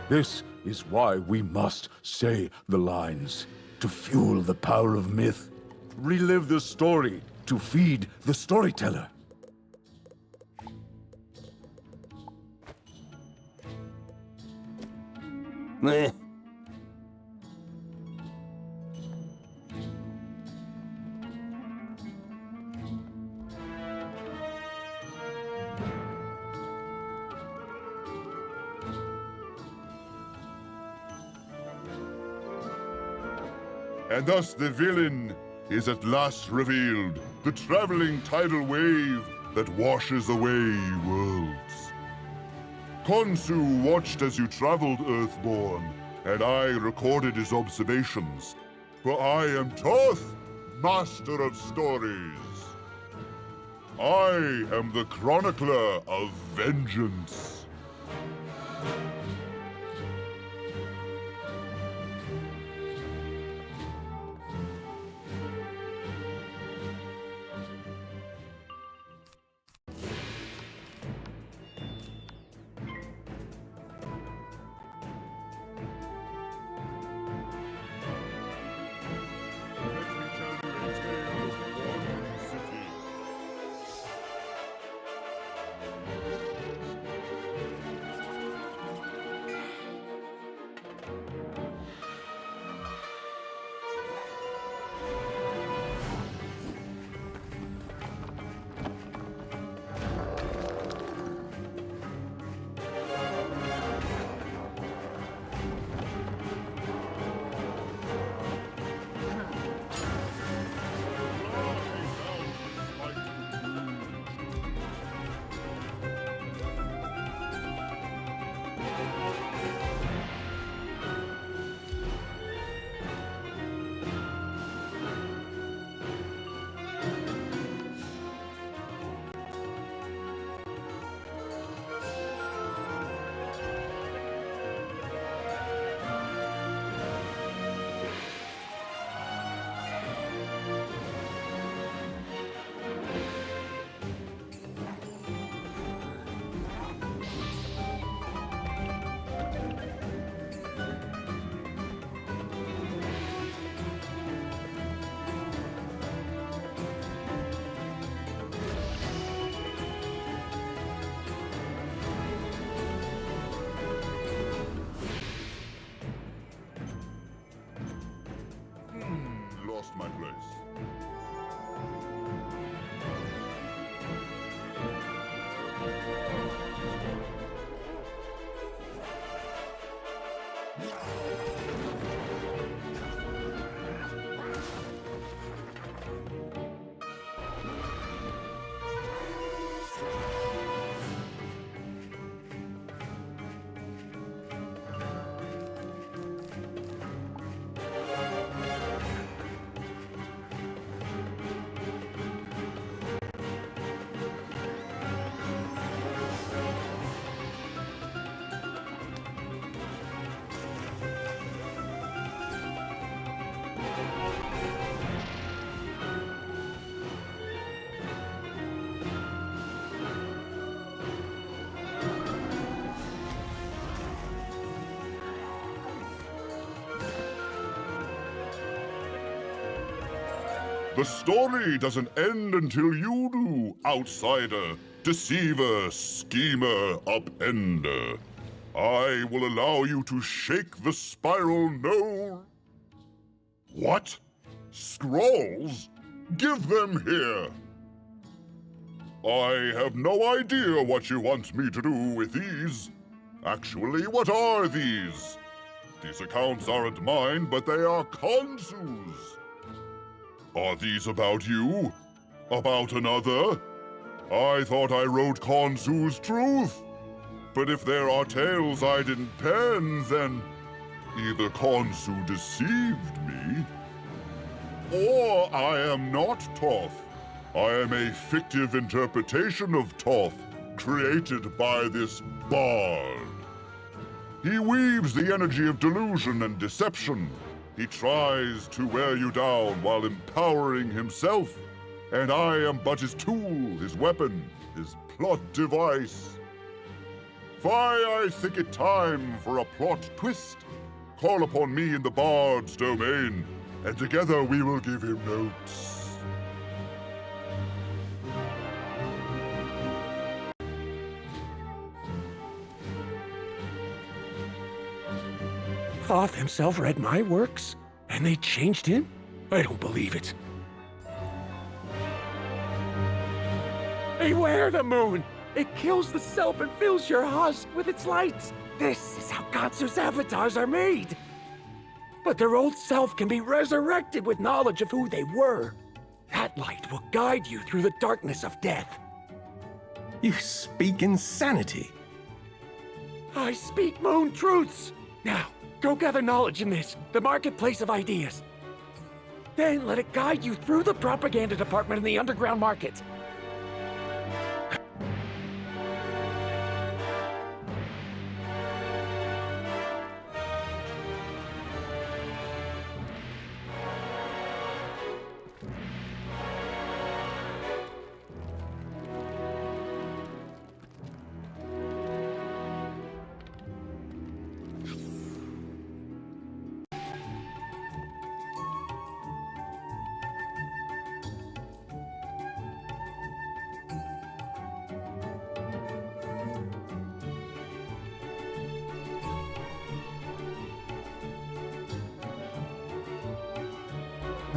This is why we must say the lines. To fuel the power of myth. Relive the story to feed the storyteller. Meh. And thus the villain is at last revealed, the traveling tidal wave that washes away worlds. Khonsu watched as you traveled, Earthborn, and I recorded his observations. For I am Toth, master of stories. I am the chronicler of vengeance. Lost my place. The story doesn't end until you do, outsider, deceiver, schemer, upender. I will allow you to shake the spiral no... What? Scrolls? Give them here! I have no idea what you want me to do with these. Actually, what are these? These accounts aren't mine, but they are Khonsu's. Are these about you? About another? I thought I wrote Khonsu's truth. But if there are tales I didn't pen, then either Khonsu deceived me, or I am not Thoth. I am a fictive interpretation of Thoth, created by this bard. He weaves the energy of delusion and deception. He tries to wear you down while empowering himself, and I am but his tool, his weapon, his plot device. I think it time for a plot twist. Call upon me in the Bard's domain, and together we will give him notes. Thoth himself read my works, and they changed him? I don't believe it. Beware the moon! It kills the self and fills your husk with its lights. This is how Khonsu's avatars are made. But their old self can be resurrected with knowledge of who they were. That light will guide you through the darkness of death. You speak insanity. I speak moon truths. Now, go gather knowledge in this, the marketplace of ideas. Then let it guide you through the propaganda department in the underground market.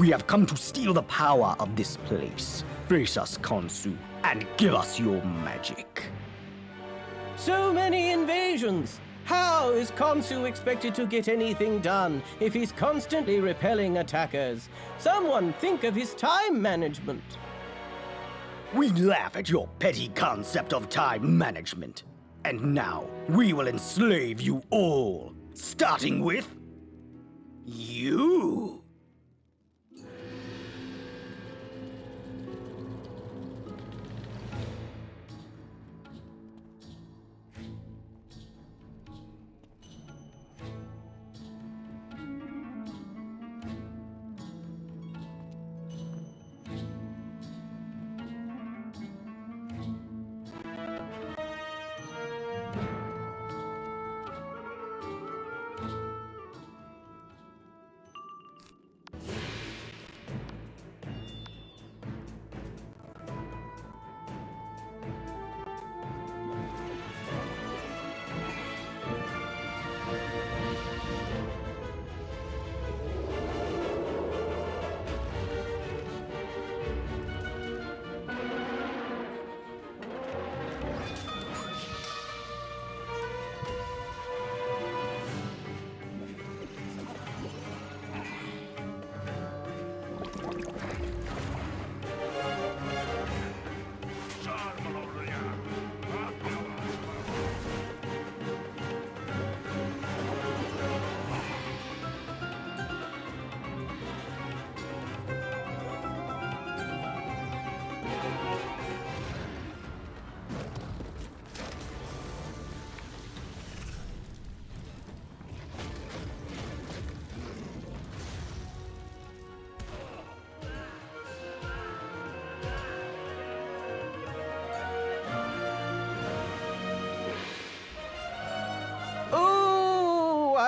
We have come to steal the power of this place. Face us, Khonsu, and give us your magic. So many invasions! How is Khonsu expected to get anything done if he's constantly repelling attackers? Someone think of his time management. We laugh at your petty concept of time management. And now, we will enslave you all, starting with you.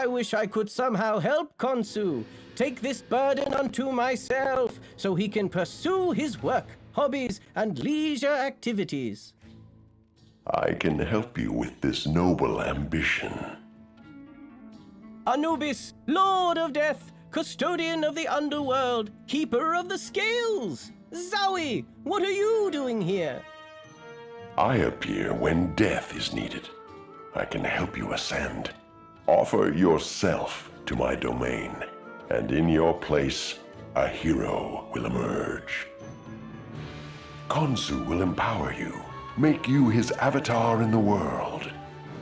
I wish I could somehow help Khonsu. Take this burden unto myself so he can pursue his work, hobbies, and leisure activities. I can help you with this noble ambition. Anubis, Lord of Death, Custodian of the Underworld, Keeper of the Scales. Zowie, what are you doing here? I appear when death is needed. I can help you ascend. Offer yourself to my domain, and in your place, a hero will emerge. Khonsu will empower you, make you his avatar in the world,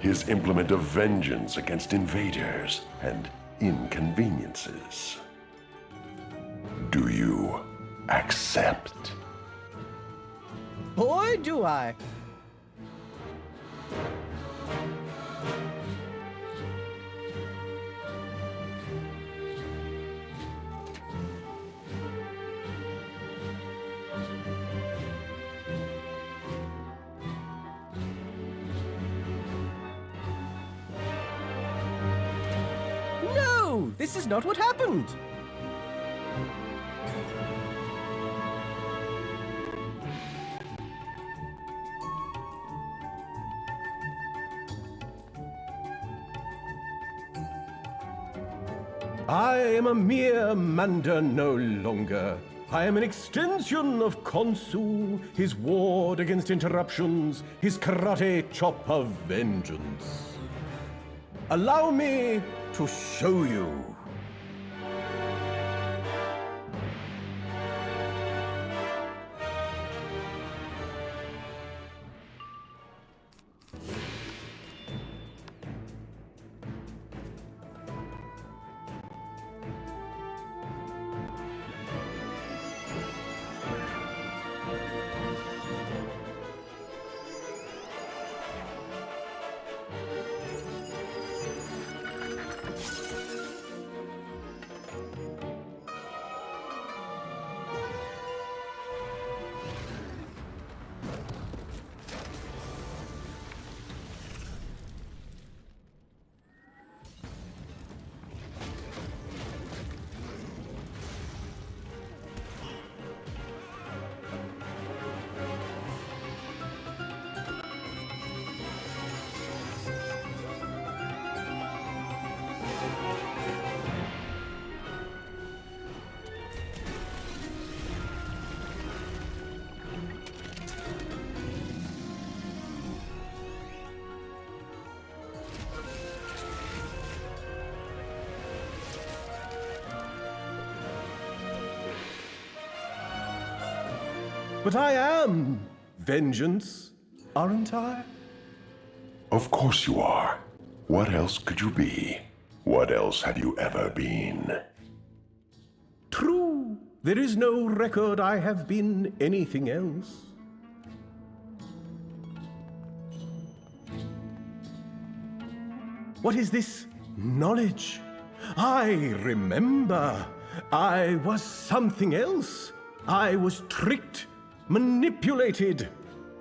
his implement of vengeance against invaders and inconveniences. Do you accept? Boy, do I. No, this is not what happened. I am a mere Manda no longer. I am an extension of Khonsu, his ward against interruptions, his karate chop of vengeance. Allow me to show you. But I am vengeance, aren't I? Of course you are. What else could you be? What else have you ever been? True. There is no record I have been anything else. What is this knowledge? I remember. I was something else. I was tricked, manipulated,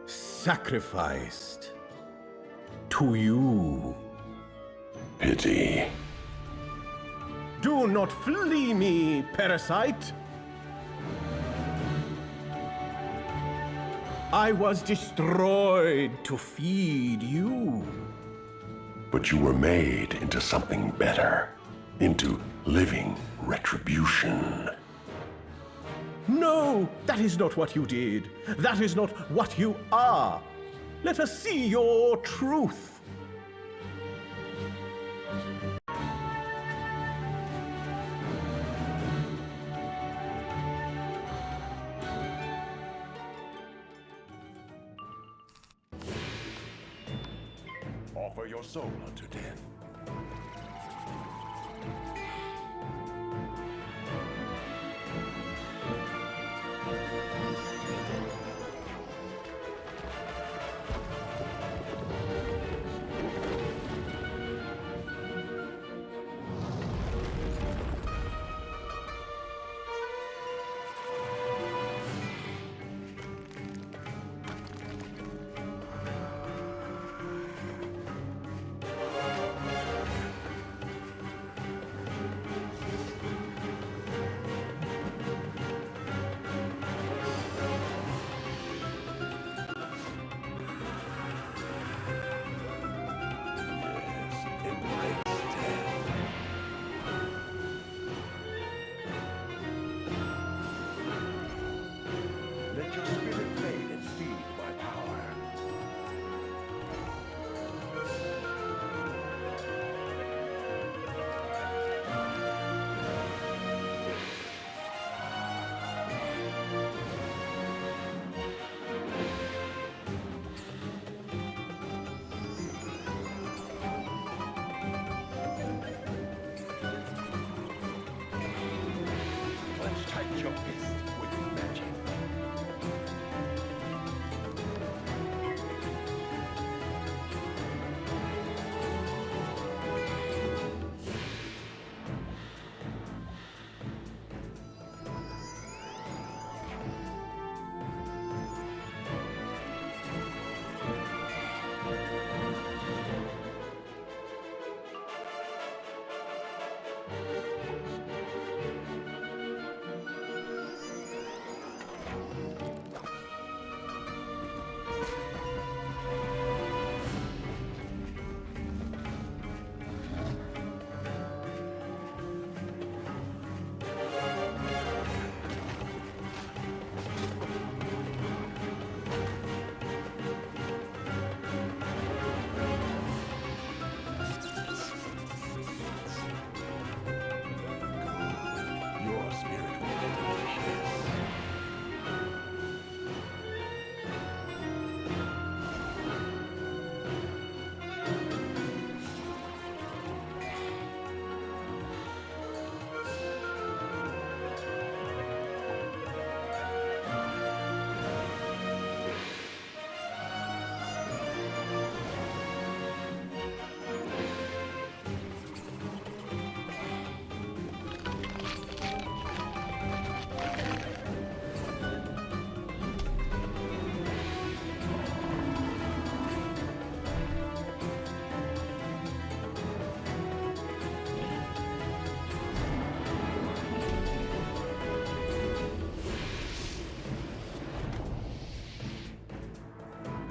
sacrificed. To you. Pity. Do not flee me, parasite. I was destroyed to feed you. But you were made into something better. Into living retribution. No, that is not what you did. That is not what you are. Let us see your truth. Offer your soul unto death. Let your spirit fade and feed my power. Clench tight your fist with magic. Your spirit will be delicious.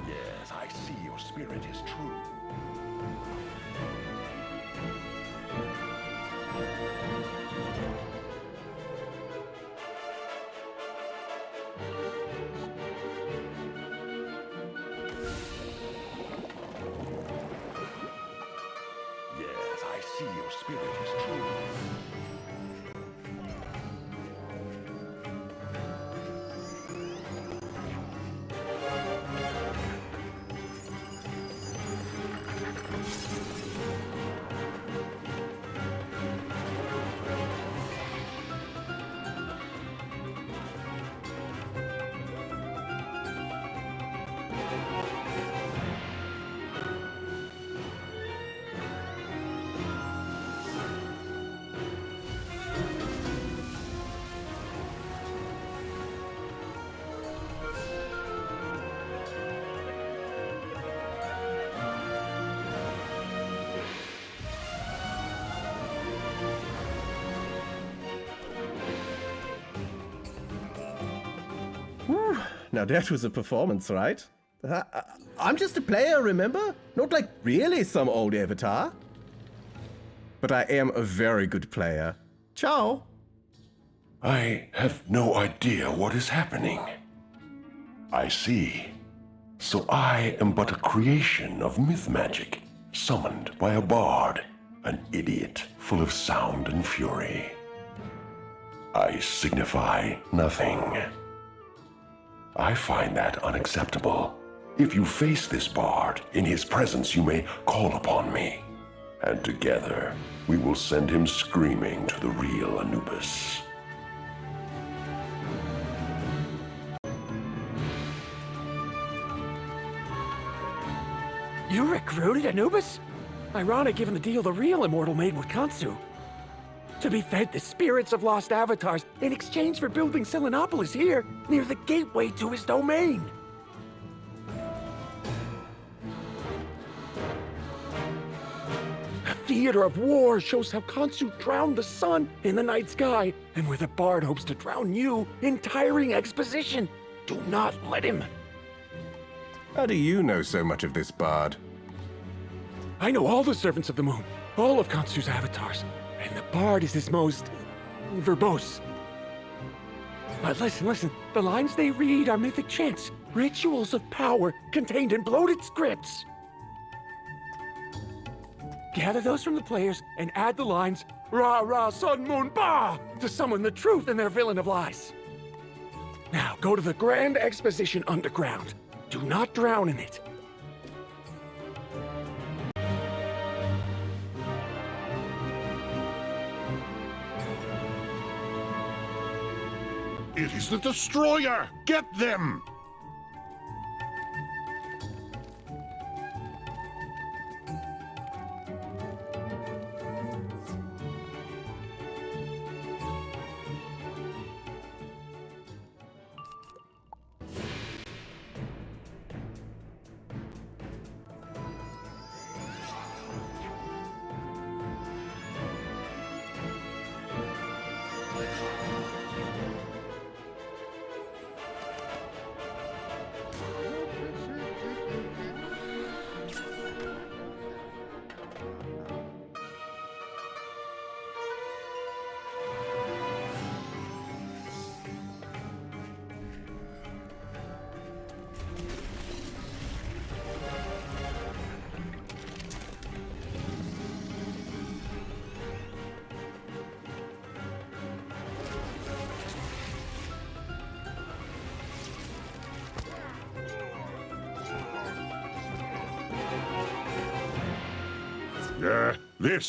Yes, I see your spirit is true. Yes, I see your spirit is true. now that was a performance, right? I'm just a player, remember? Not like really some old avatar. But I am a very good player. Ciao. I have no idea what is happening. I see. So I am but a creation of myth magic, summoned by a bard, an idiot full of sound and fury. I signify nothing. I find that unacceptable. If you face this bard, in his presence you may call upon me, and together we will send him screaming to the real Anubis. You recruited Anubis? Ironic given the deal the real immortal made with Khonsu. To be fed the spirits of lost avatars in exchange for building Selenopolis here, near the gateway to his domain. A theater of war shows how Khonsu drowned the sun in the night sky, and where the bard hopes to drown you in tiring exposition. Do not let him. How do you know so much of this bard? I know all the servants of the moon, all of Khonsu's avatars, and the bard is his most verbose. But listen, the lines they read are mythic chants, rituals of power contained in bloated scripts. Gather those from the players and add the lines, Ra Ra Sun Moon Ba, to summon the truth in their villain of lies. Now go to the grand exposition underground. Do not drown in it. It is the Destroyer! Get them!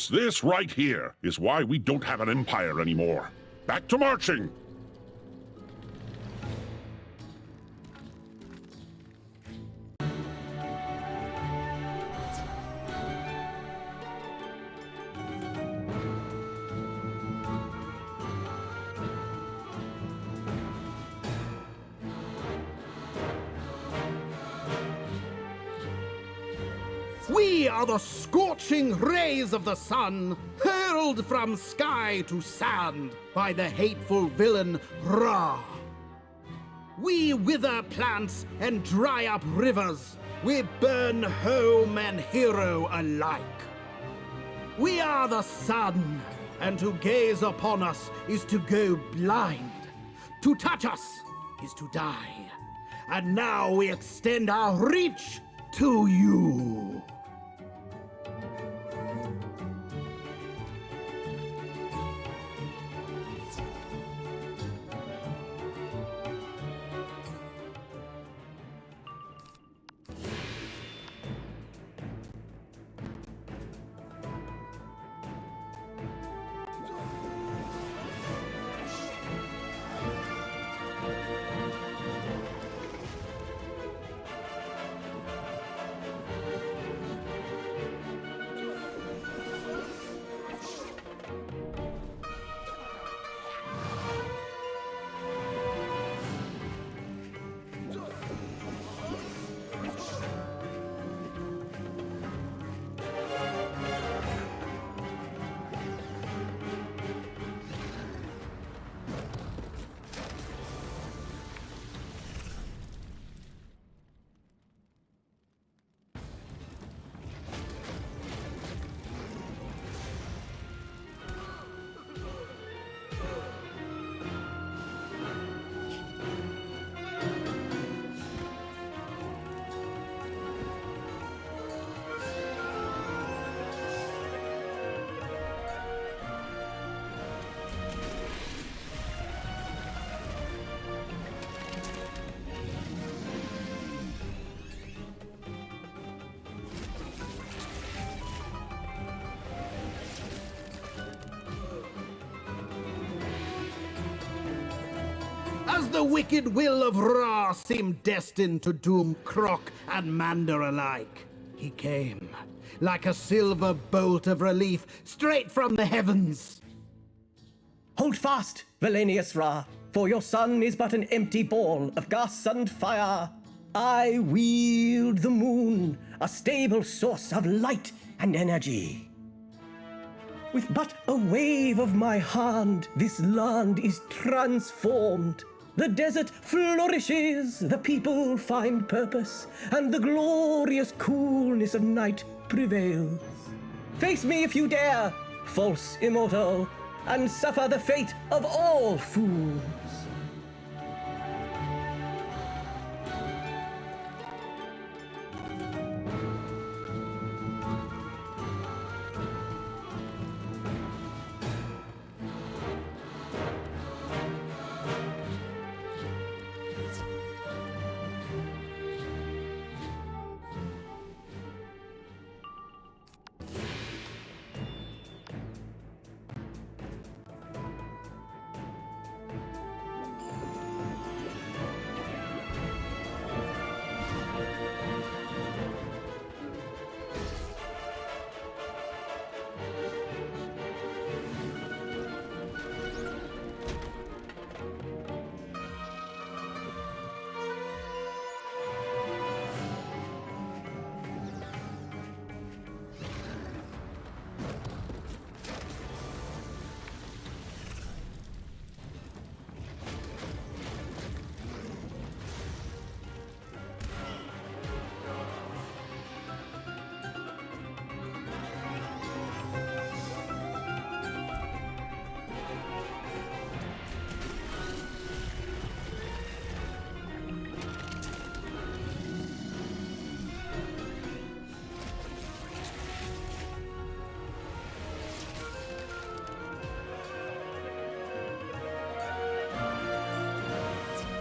This right here is why we don't have an empire anymore. Back to marching! We are the scorching rays of the sun, hurled from sky to sand by the hateful villain Ra. We wither plants and dry up rivers. We burn home and hero alike. We are the sun, and to gaze upon us is to go blind. To touch us is to die. And now we extend our reach to you. the wicked will of Ra seemed destined to doom Croc and Mander alike, he came, like a silver bolt of relief, straight from the heavens. Hold fast, Valenius Ra, for your son is but an empty ball of gas and fire. I wield the moon, a stable source of light and energy. With but a wave of my hand, this land is transformed. The desert flourishes, the people find purpose, and the glorious coolness of night prevails. Face me if you dare, false immortal, and suffer the fate of all fools.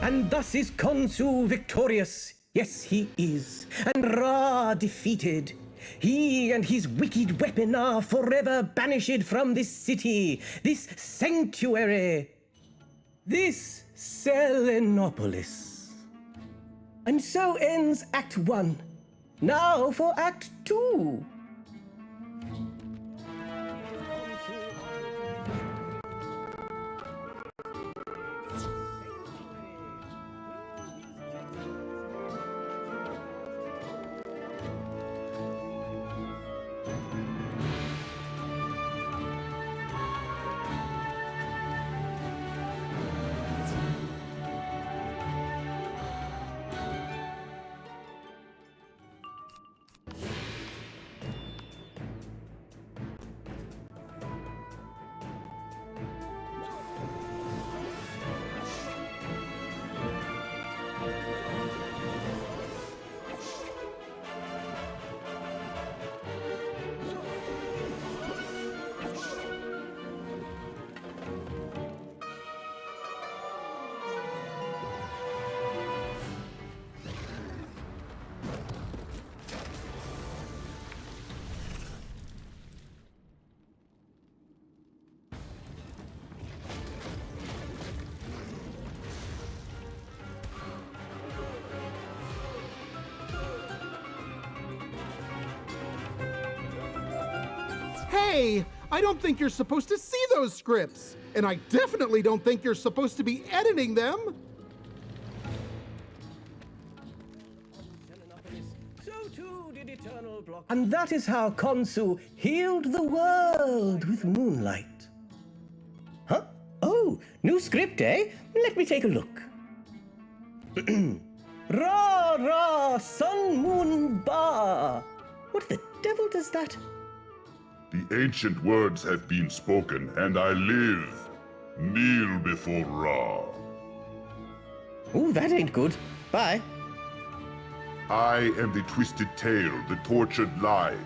And thus is Khonsu victorious. Yes, he is. And Ra defeated. He and his wicked weapon are forever banished from this city, this sanctuary, this Selenopolis. And so ends Act 1. Now for Act 2. Hey, I don't think you're supposed to see those scripts. And I definitely don't think you're supposed to be editing them. So too did eternal block. And that is how Khonsu healed the world with moonlight. Huh? Oh, new script, eh? Let me take a look. Ra, Ra, Sun, Moon, Ba. What the devil does that? The ancient words have been spoken, and I live. Kneel before Ra. Ooh, that ain't good. Bye. I am the twisted tale, the tortured lie.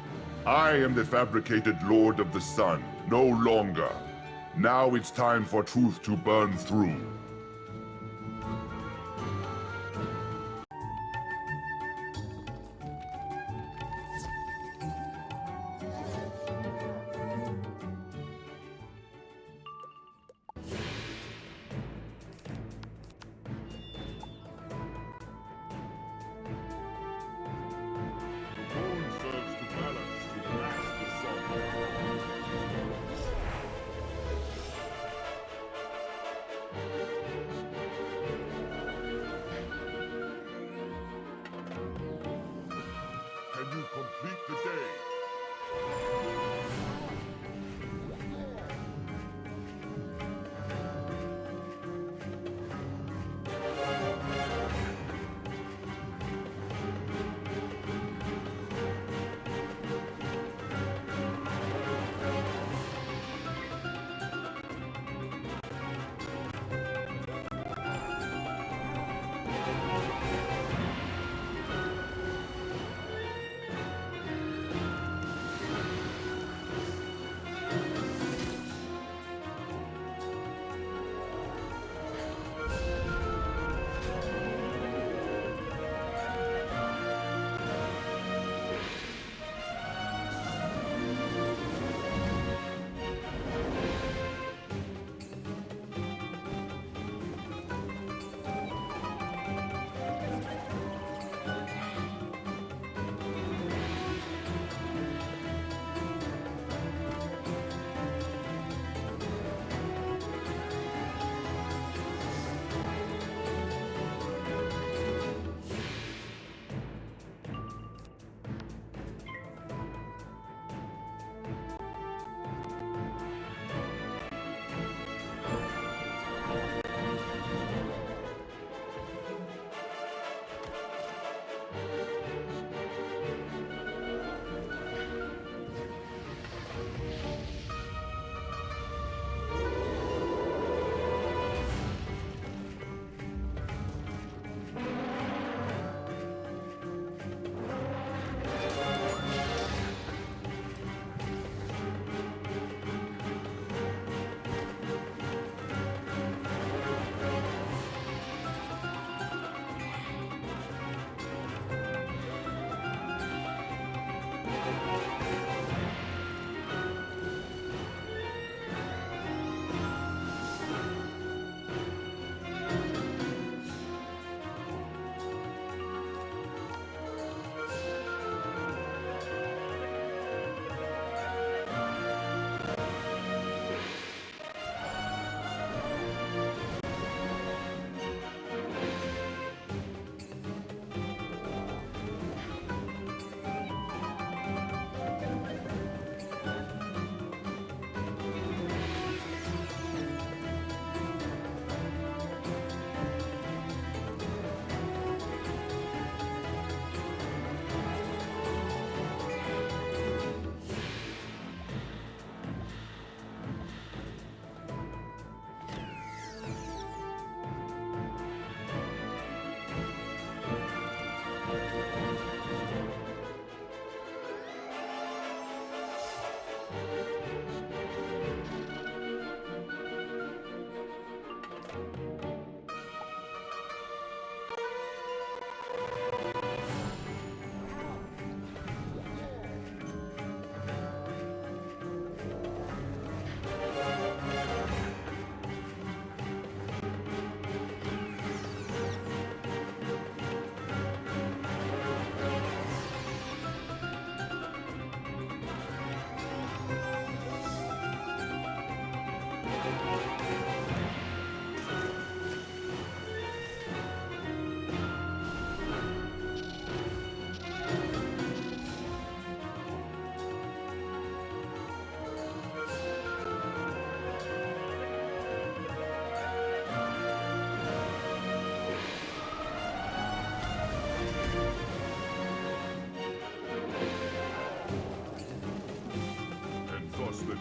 I am the fabricated Lord of the Sun, no longer. Now it's time for truth to burn through.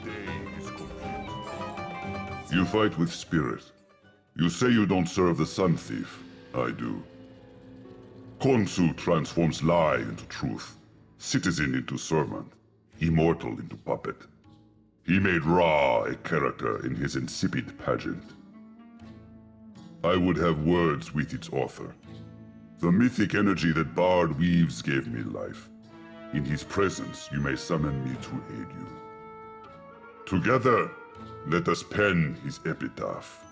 days complete. You fight with spirit. You say you don't serve the Sun Thief. I do. Khonsu transforms lie into truth, citizen into servant, immortal into puppet. He made Ra a character in his insipid pageant. I would have words with its author. The mythic energy that Bard weaves gave me life. In his presence, you may summon me to aid you. Together, let us pen his epitaph.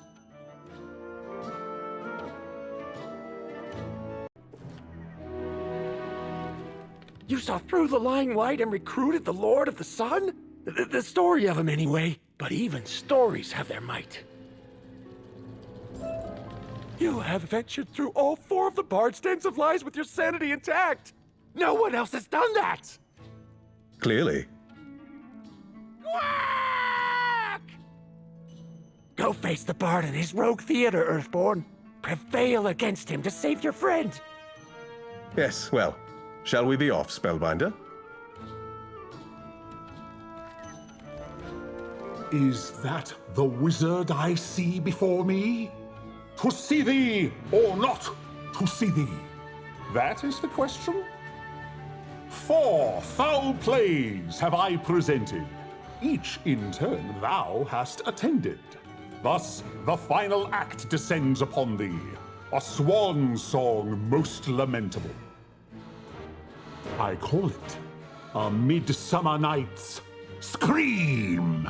You saw through the lying light and recruited the Lord of the Sun? The story of him, anyway. But even stories have their might. You have ventured through all 4 of the Bard's dens of lies with your sanity intact. No one else has done that. Clearly. Quack! Go face the Bard in his rogue theater, Earthborn. Prevail against him to save your friend. Yes, well, shall we be off, Spellbinder? Is that the wizard I see before me? To see thee, or not to see thee? That is the question. 4 foul plays have I presented. Each in turn thou hast attended. Thus, the final act descends upon thee, a swan song most lamentable. I call it a Midsummer Night's Scream!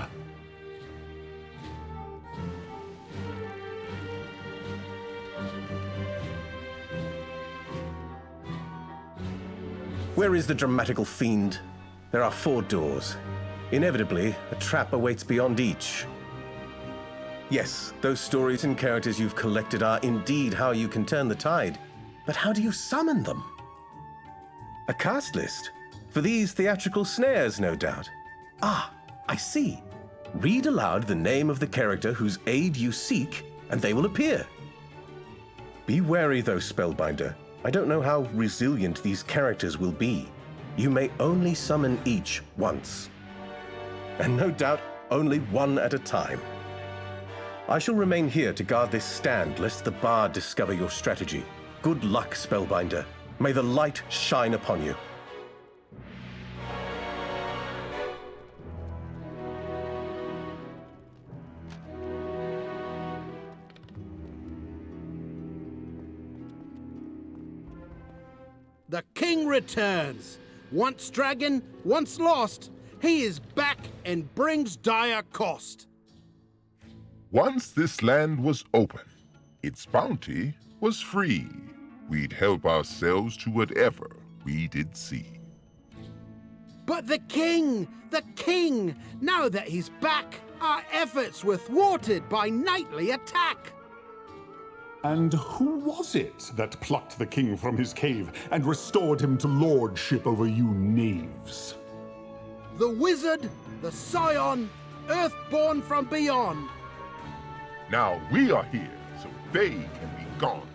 Where is the dramatical fiend? There are 4 doors. Inevitably, a trap awaits beyond each. Yes, those stories and characters you've collected are indeed how you can turn the tide. But how do you summon them? A cast list? For these theatrical snares, no doubt. Ah, I see. Read aloud the name of the character whose aid you seek, and they will appear. Be wary, though, Spellbinder. I don't know how resilient these characters will be. You may only summon each once. And no doubt, only one at a time. I shall remain here to guard this stand, lest the Bard discover your strategy. Good luck, Spellbinder. May the light shine upon you. The king returns. Once dragon, once lost, he is back and brings dire cost. Once this land was open, its bounty was free. We'd help ourselves to whatever we did see. But the king! Now that he's back, our efforts were thwarted by nightly attack. And who was it that plucked the king from his cave and restored him to lordship over you knaves? The wizard, the scion, earthborn from beyond. Now we are here, so they can be gone.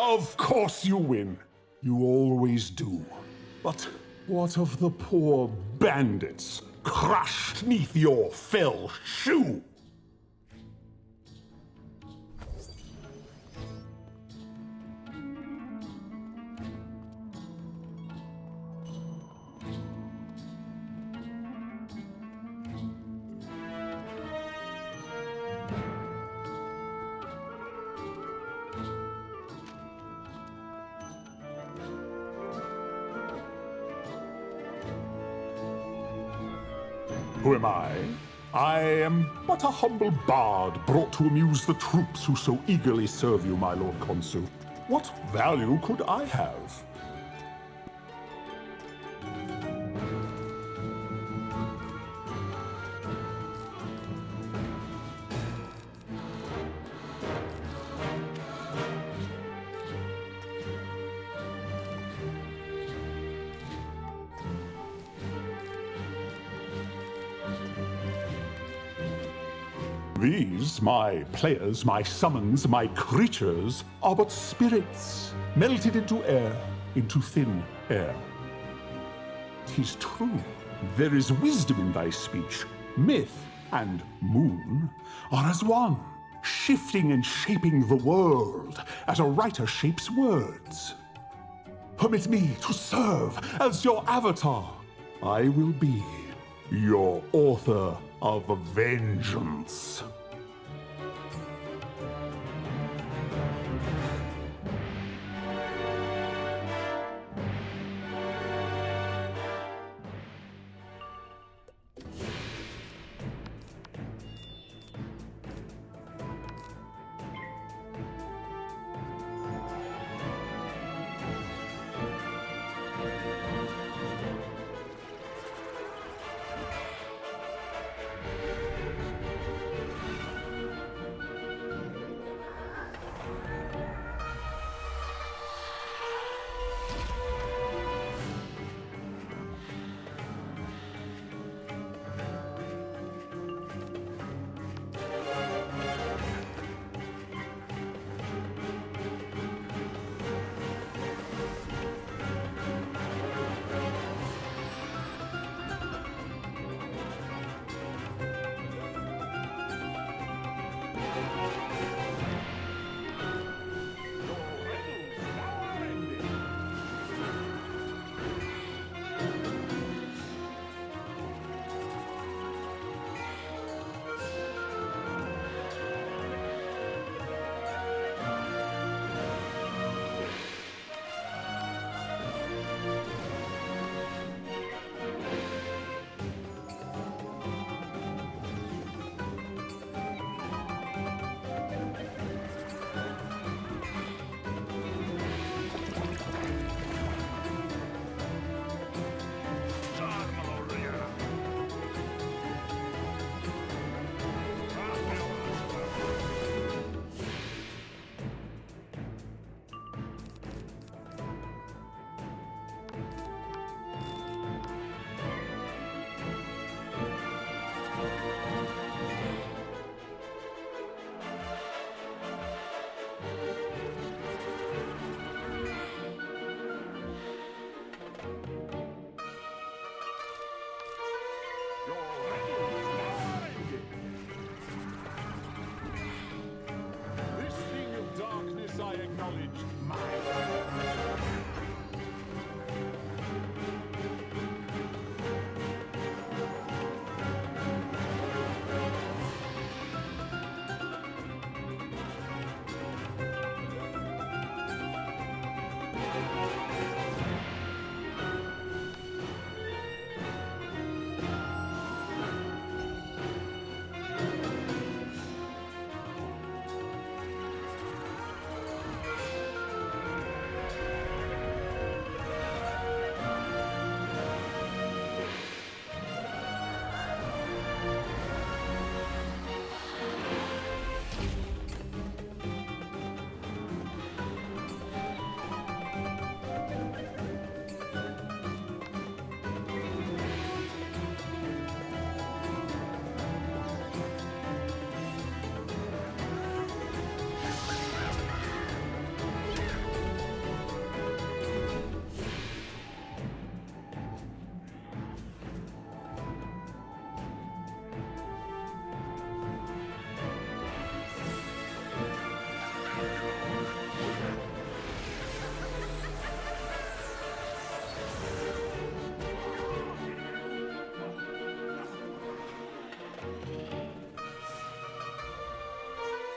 Of course you win. You always do. But what of the poor bandits crushed neath your fell shoe? Who am I? I am but a humble bard brought to amuse the troops who so eagerly serve you, my lord consul. What value could I have? These, my players, my summons, my creatures, are but spirits, melted into air, into thin air. 'Tis true, there is wisdom in thy speech. Myth and moon are as one, shifting and shaping the world as a writer shapes words. Permit me to serve as your avatar. I will be your author of vengeance.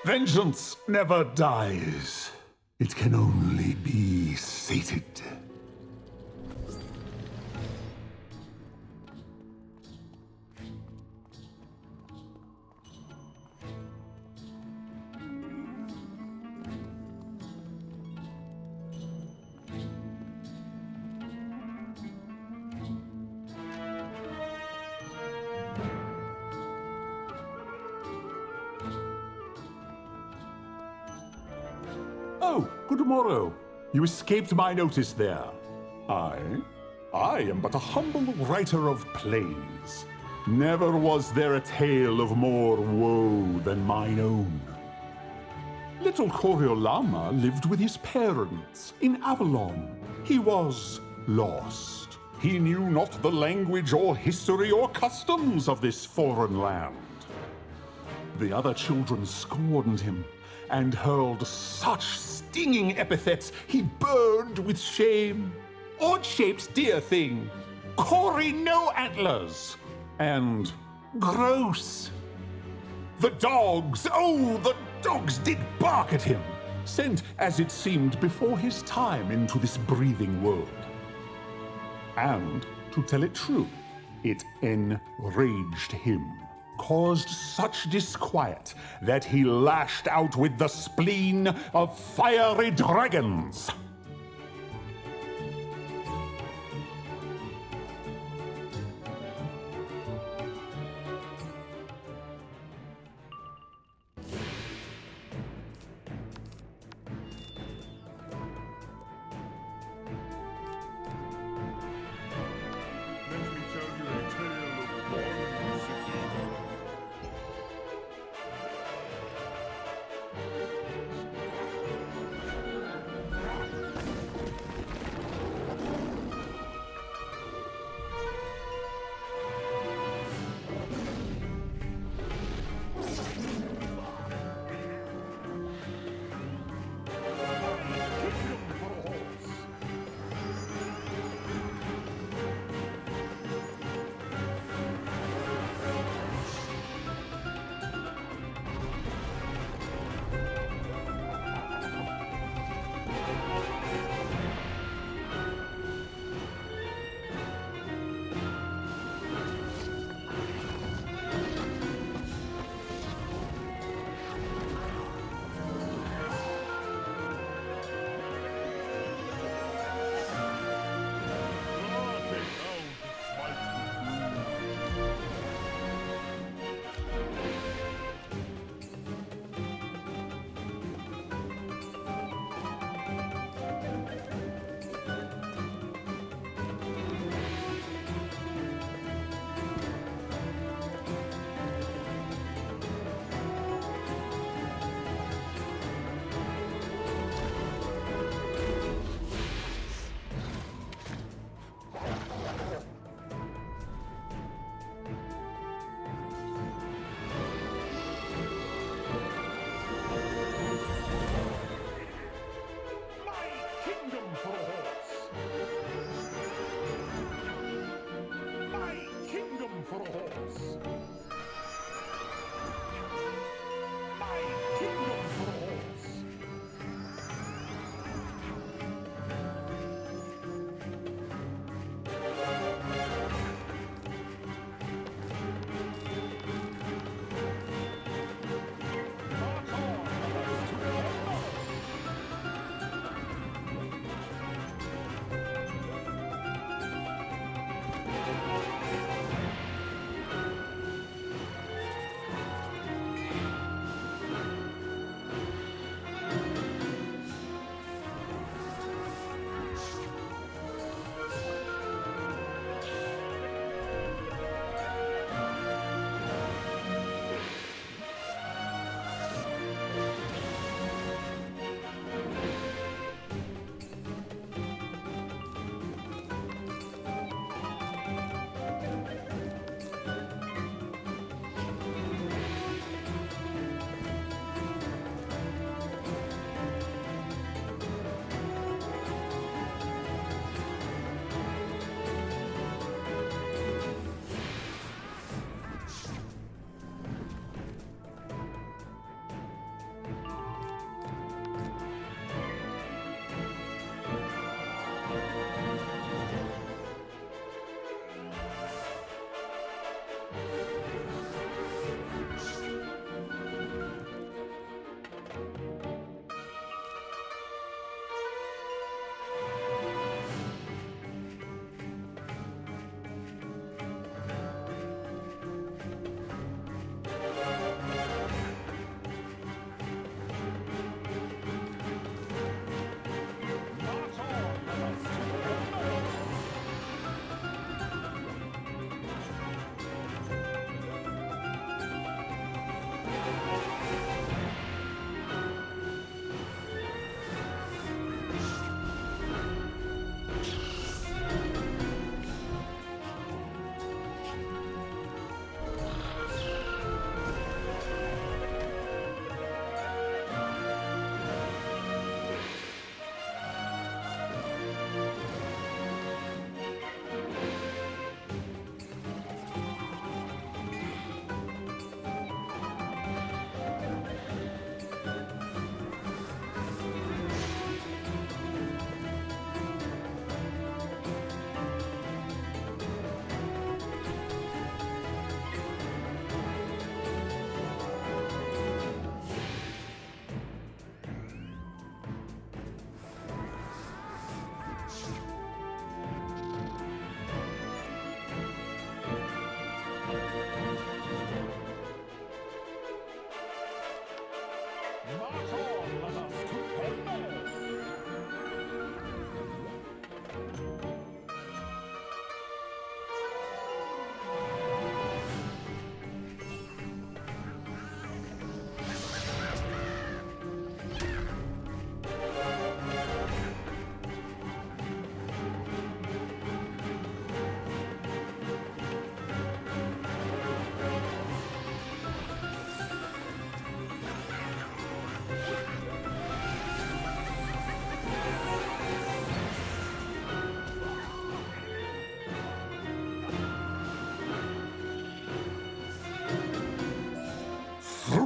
Vengeance never dies. It can only be sated. Oh, good morrow. You escaped my notice there. I am but a humble writer of plays. Never was there a tale of more woe than mine own. Little Coriolama lived with his parents in Avalon. He was lost. He knew not the language or history or customs of this foreign land. The other children scorned him and hurled such stinging epithets he burned with shame. Odd-shaped dear thing, Cory no antlers, and gross. The dogs, oh, the dogs did bark at him, sent, as it seemed, before his time into this breathing world. And, to tell it true, it enraged him, caused such disquiet that he lashed out with the spleen of fiery dragons.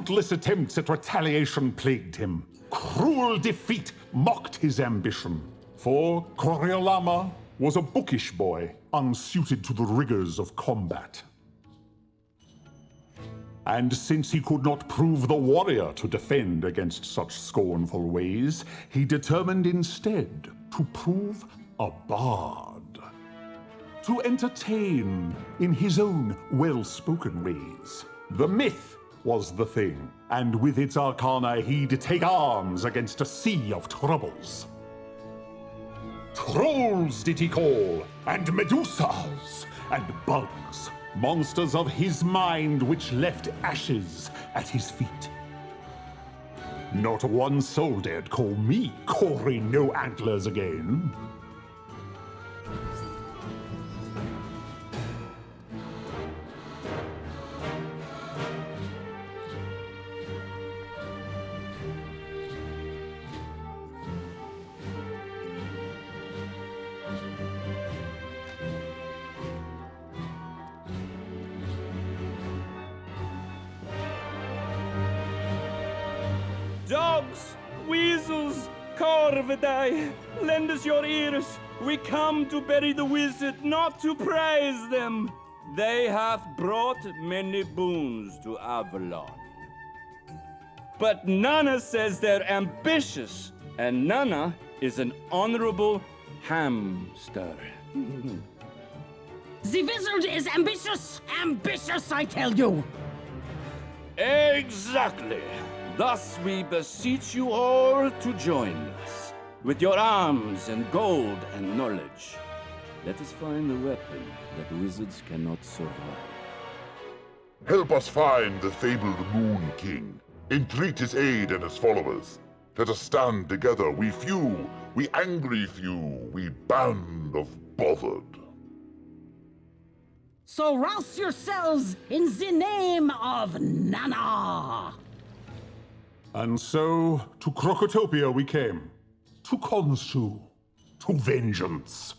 Countless attempts at retaliation plagued him. Cruel defeat mocked his ambition. For Coriolama was a bookish boy, unsuited to the rigors of combat. And since he could not prove the warrior to defend against such scornful ways, he determined instead to prove a bard. To entertain in his own well-spoken ways. The myth was the thing, and with its arcana he'd take arms against a sea of troubles. Trolls did he call, and medusas, and bugs. Monsters of his mind which left ashes at his feet. Not one soul dared call me Cory No Antlers again. Dogs, weasels, corvidae, lend us your ears. We come to bury the wizard, not to praise them. They hath brought many boons to Avalon. But Nana says they're ambitious, and Nana is an honorable hamster. The wizard is ambitious! Ambitious, I tell you! Exactly. Thus we beseech you all to join us. With your arms and gold and knowledge, let us find the weapon that wizards cannot survive. Help us find the fabled Moon King. Entreat his aid and his followers. Let us stand together, we few, we angry few, we band of bothered. So rouse yourselves in the name of Nana! And so, to Crocotopia we came. To Khonshu. To vengeance.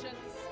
vengeance.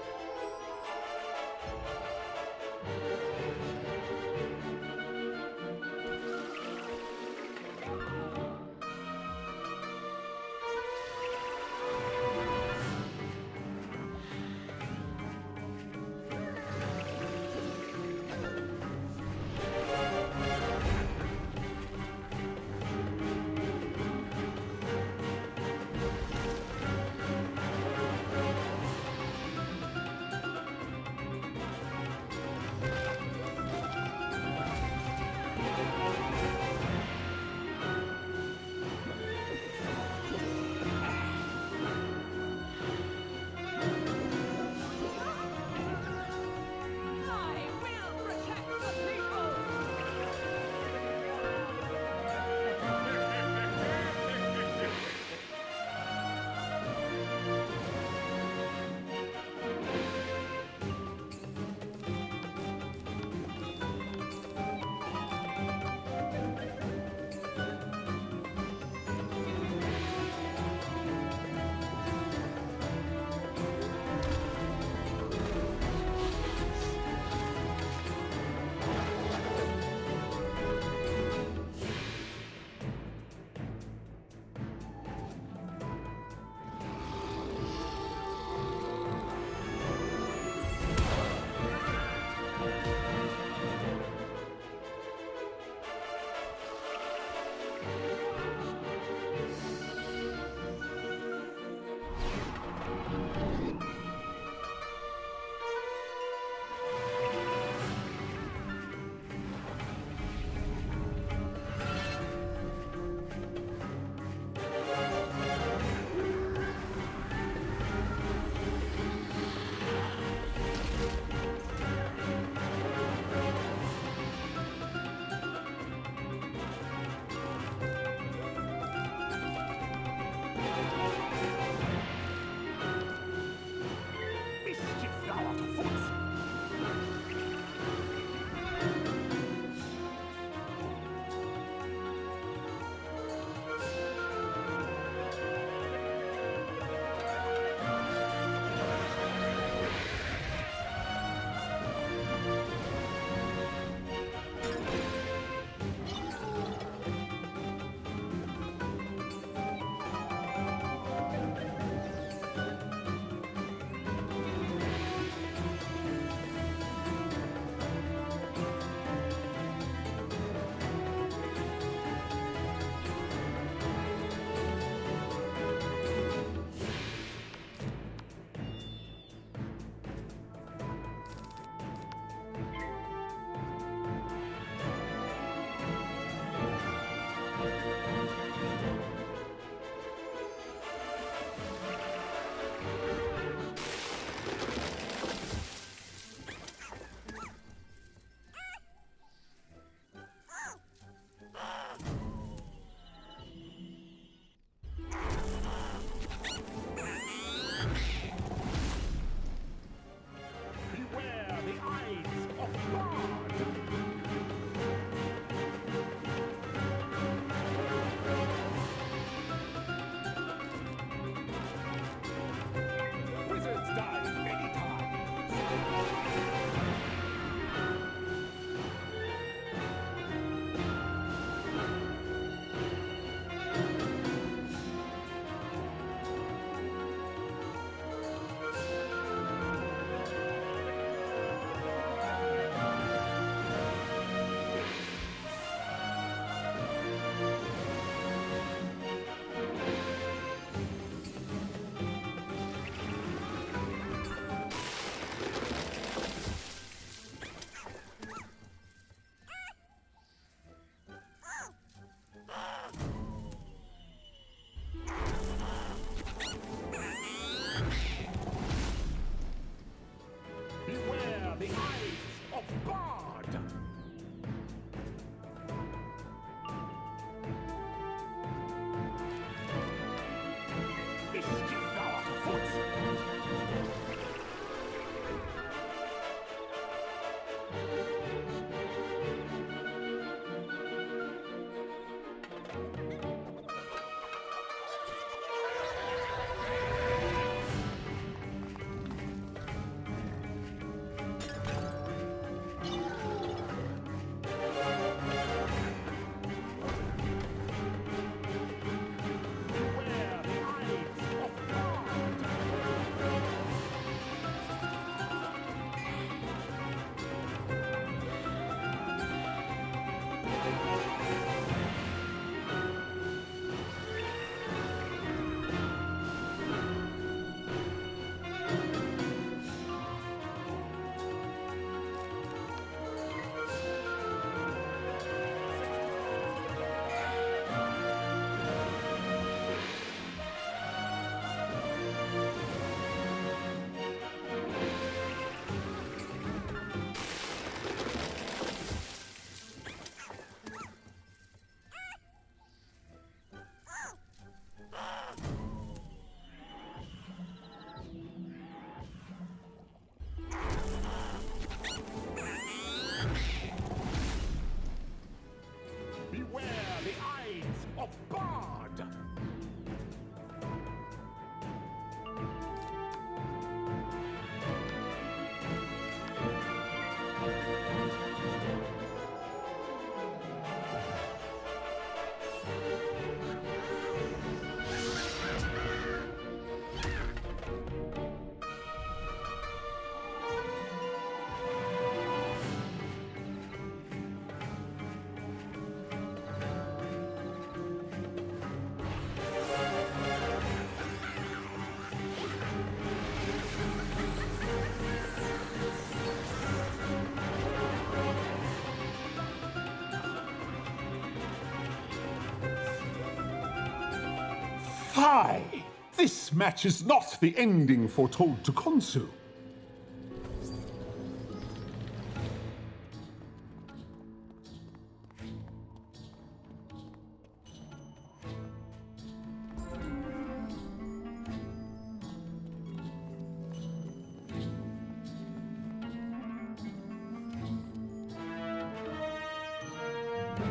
Aye! This match is not the ending foretold to Khonsu.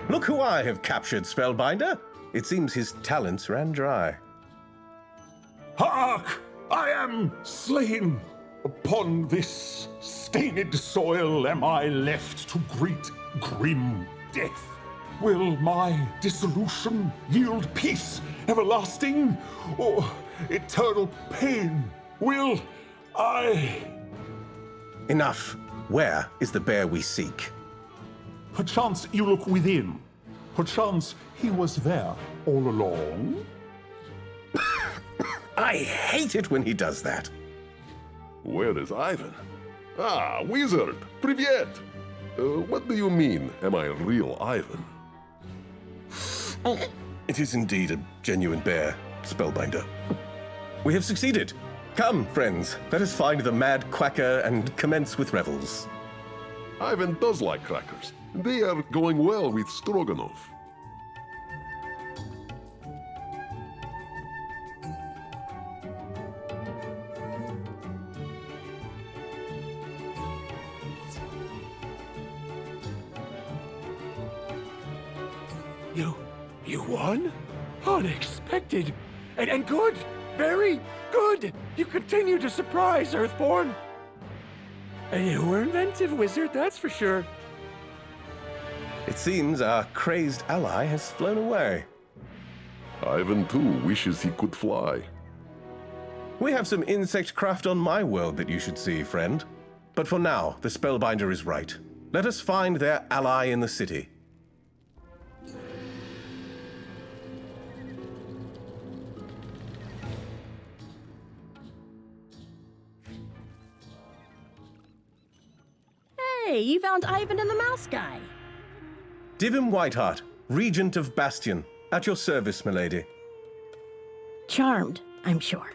Look who I have captured, Spellbinder. It seems his talents ran dry. Hark! I am slain. Upon this stained soil am I left to greet grim death. Will my dissolution yield peace everlasting, or eternal pain? Will I... Enough. Where is the bear we seek? Perchance you look within. Perchance he was there all along. I hate it when he does that. Where is Ivan? Ah, wizard! Privyet! What do you mean, am I real Ivan? It is indeed a genuine bear, Spellbinder. We have succeeded. Come, friends, let us find the mad quacker and commence with revels. Ivan does like crackers. They are going well with Stroganoff. You won? Unexpected. And good. Very good. You continue to surprise, Earthborn. And you were inventive, wizard, that's for sure. It seems our crazed ally has flown away. Ivan, too, wishes he could fly. We have some insect craft on my world that you should see, friend. But for now, the Spellbinder is right. Let us find their ally in the city. Hey, you found Ivan and the Mouse Guy. Dyvim Whiteheart, Regent of Bastion. At your service, milady. Charmed, I'm sure.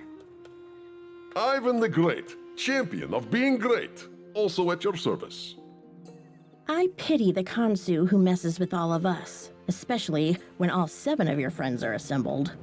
Ivan the Great, champion of being great. Also at your service. I pity the Khonsu who messes with all of us, especially when all 7 of your friends are assembled.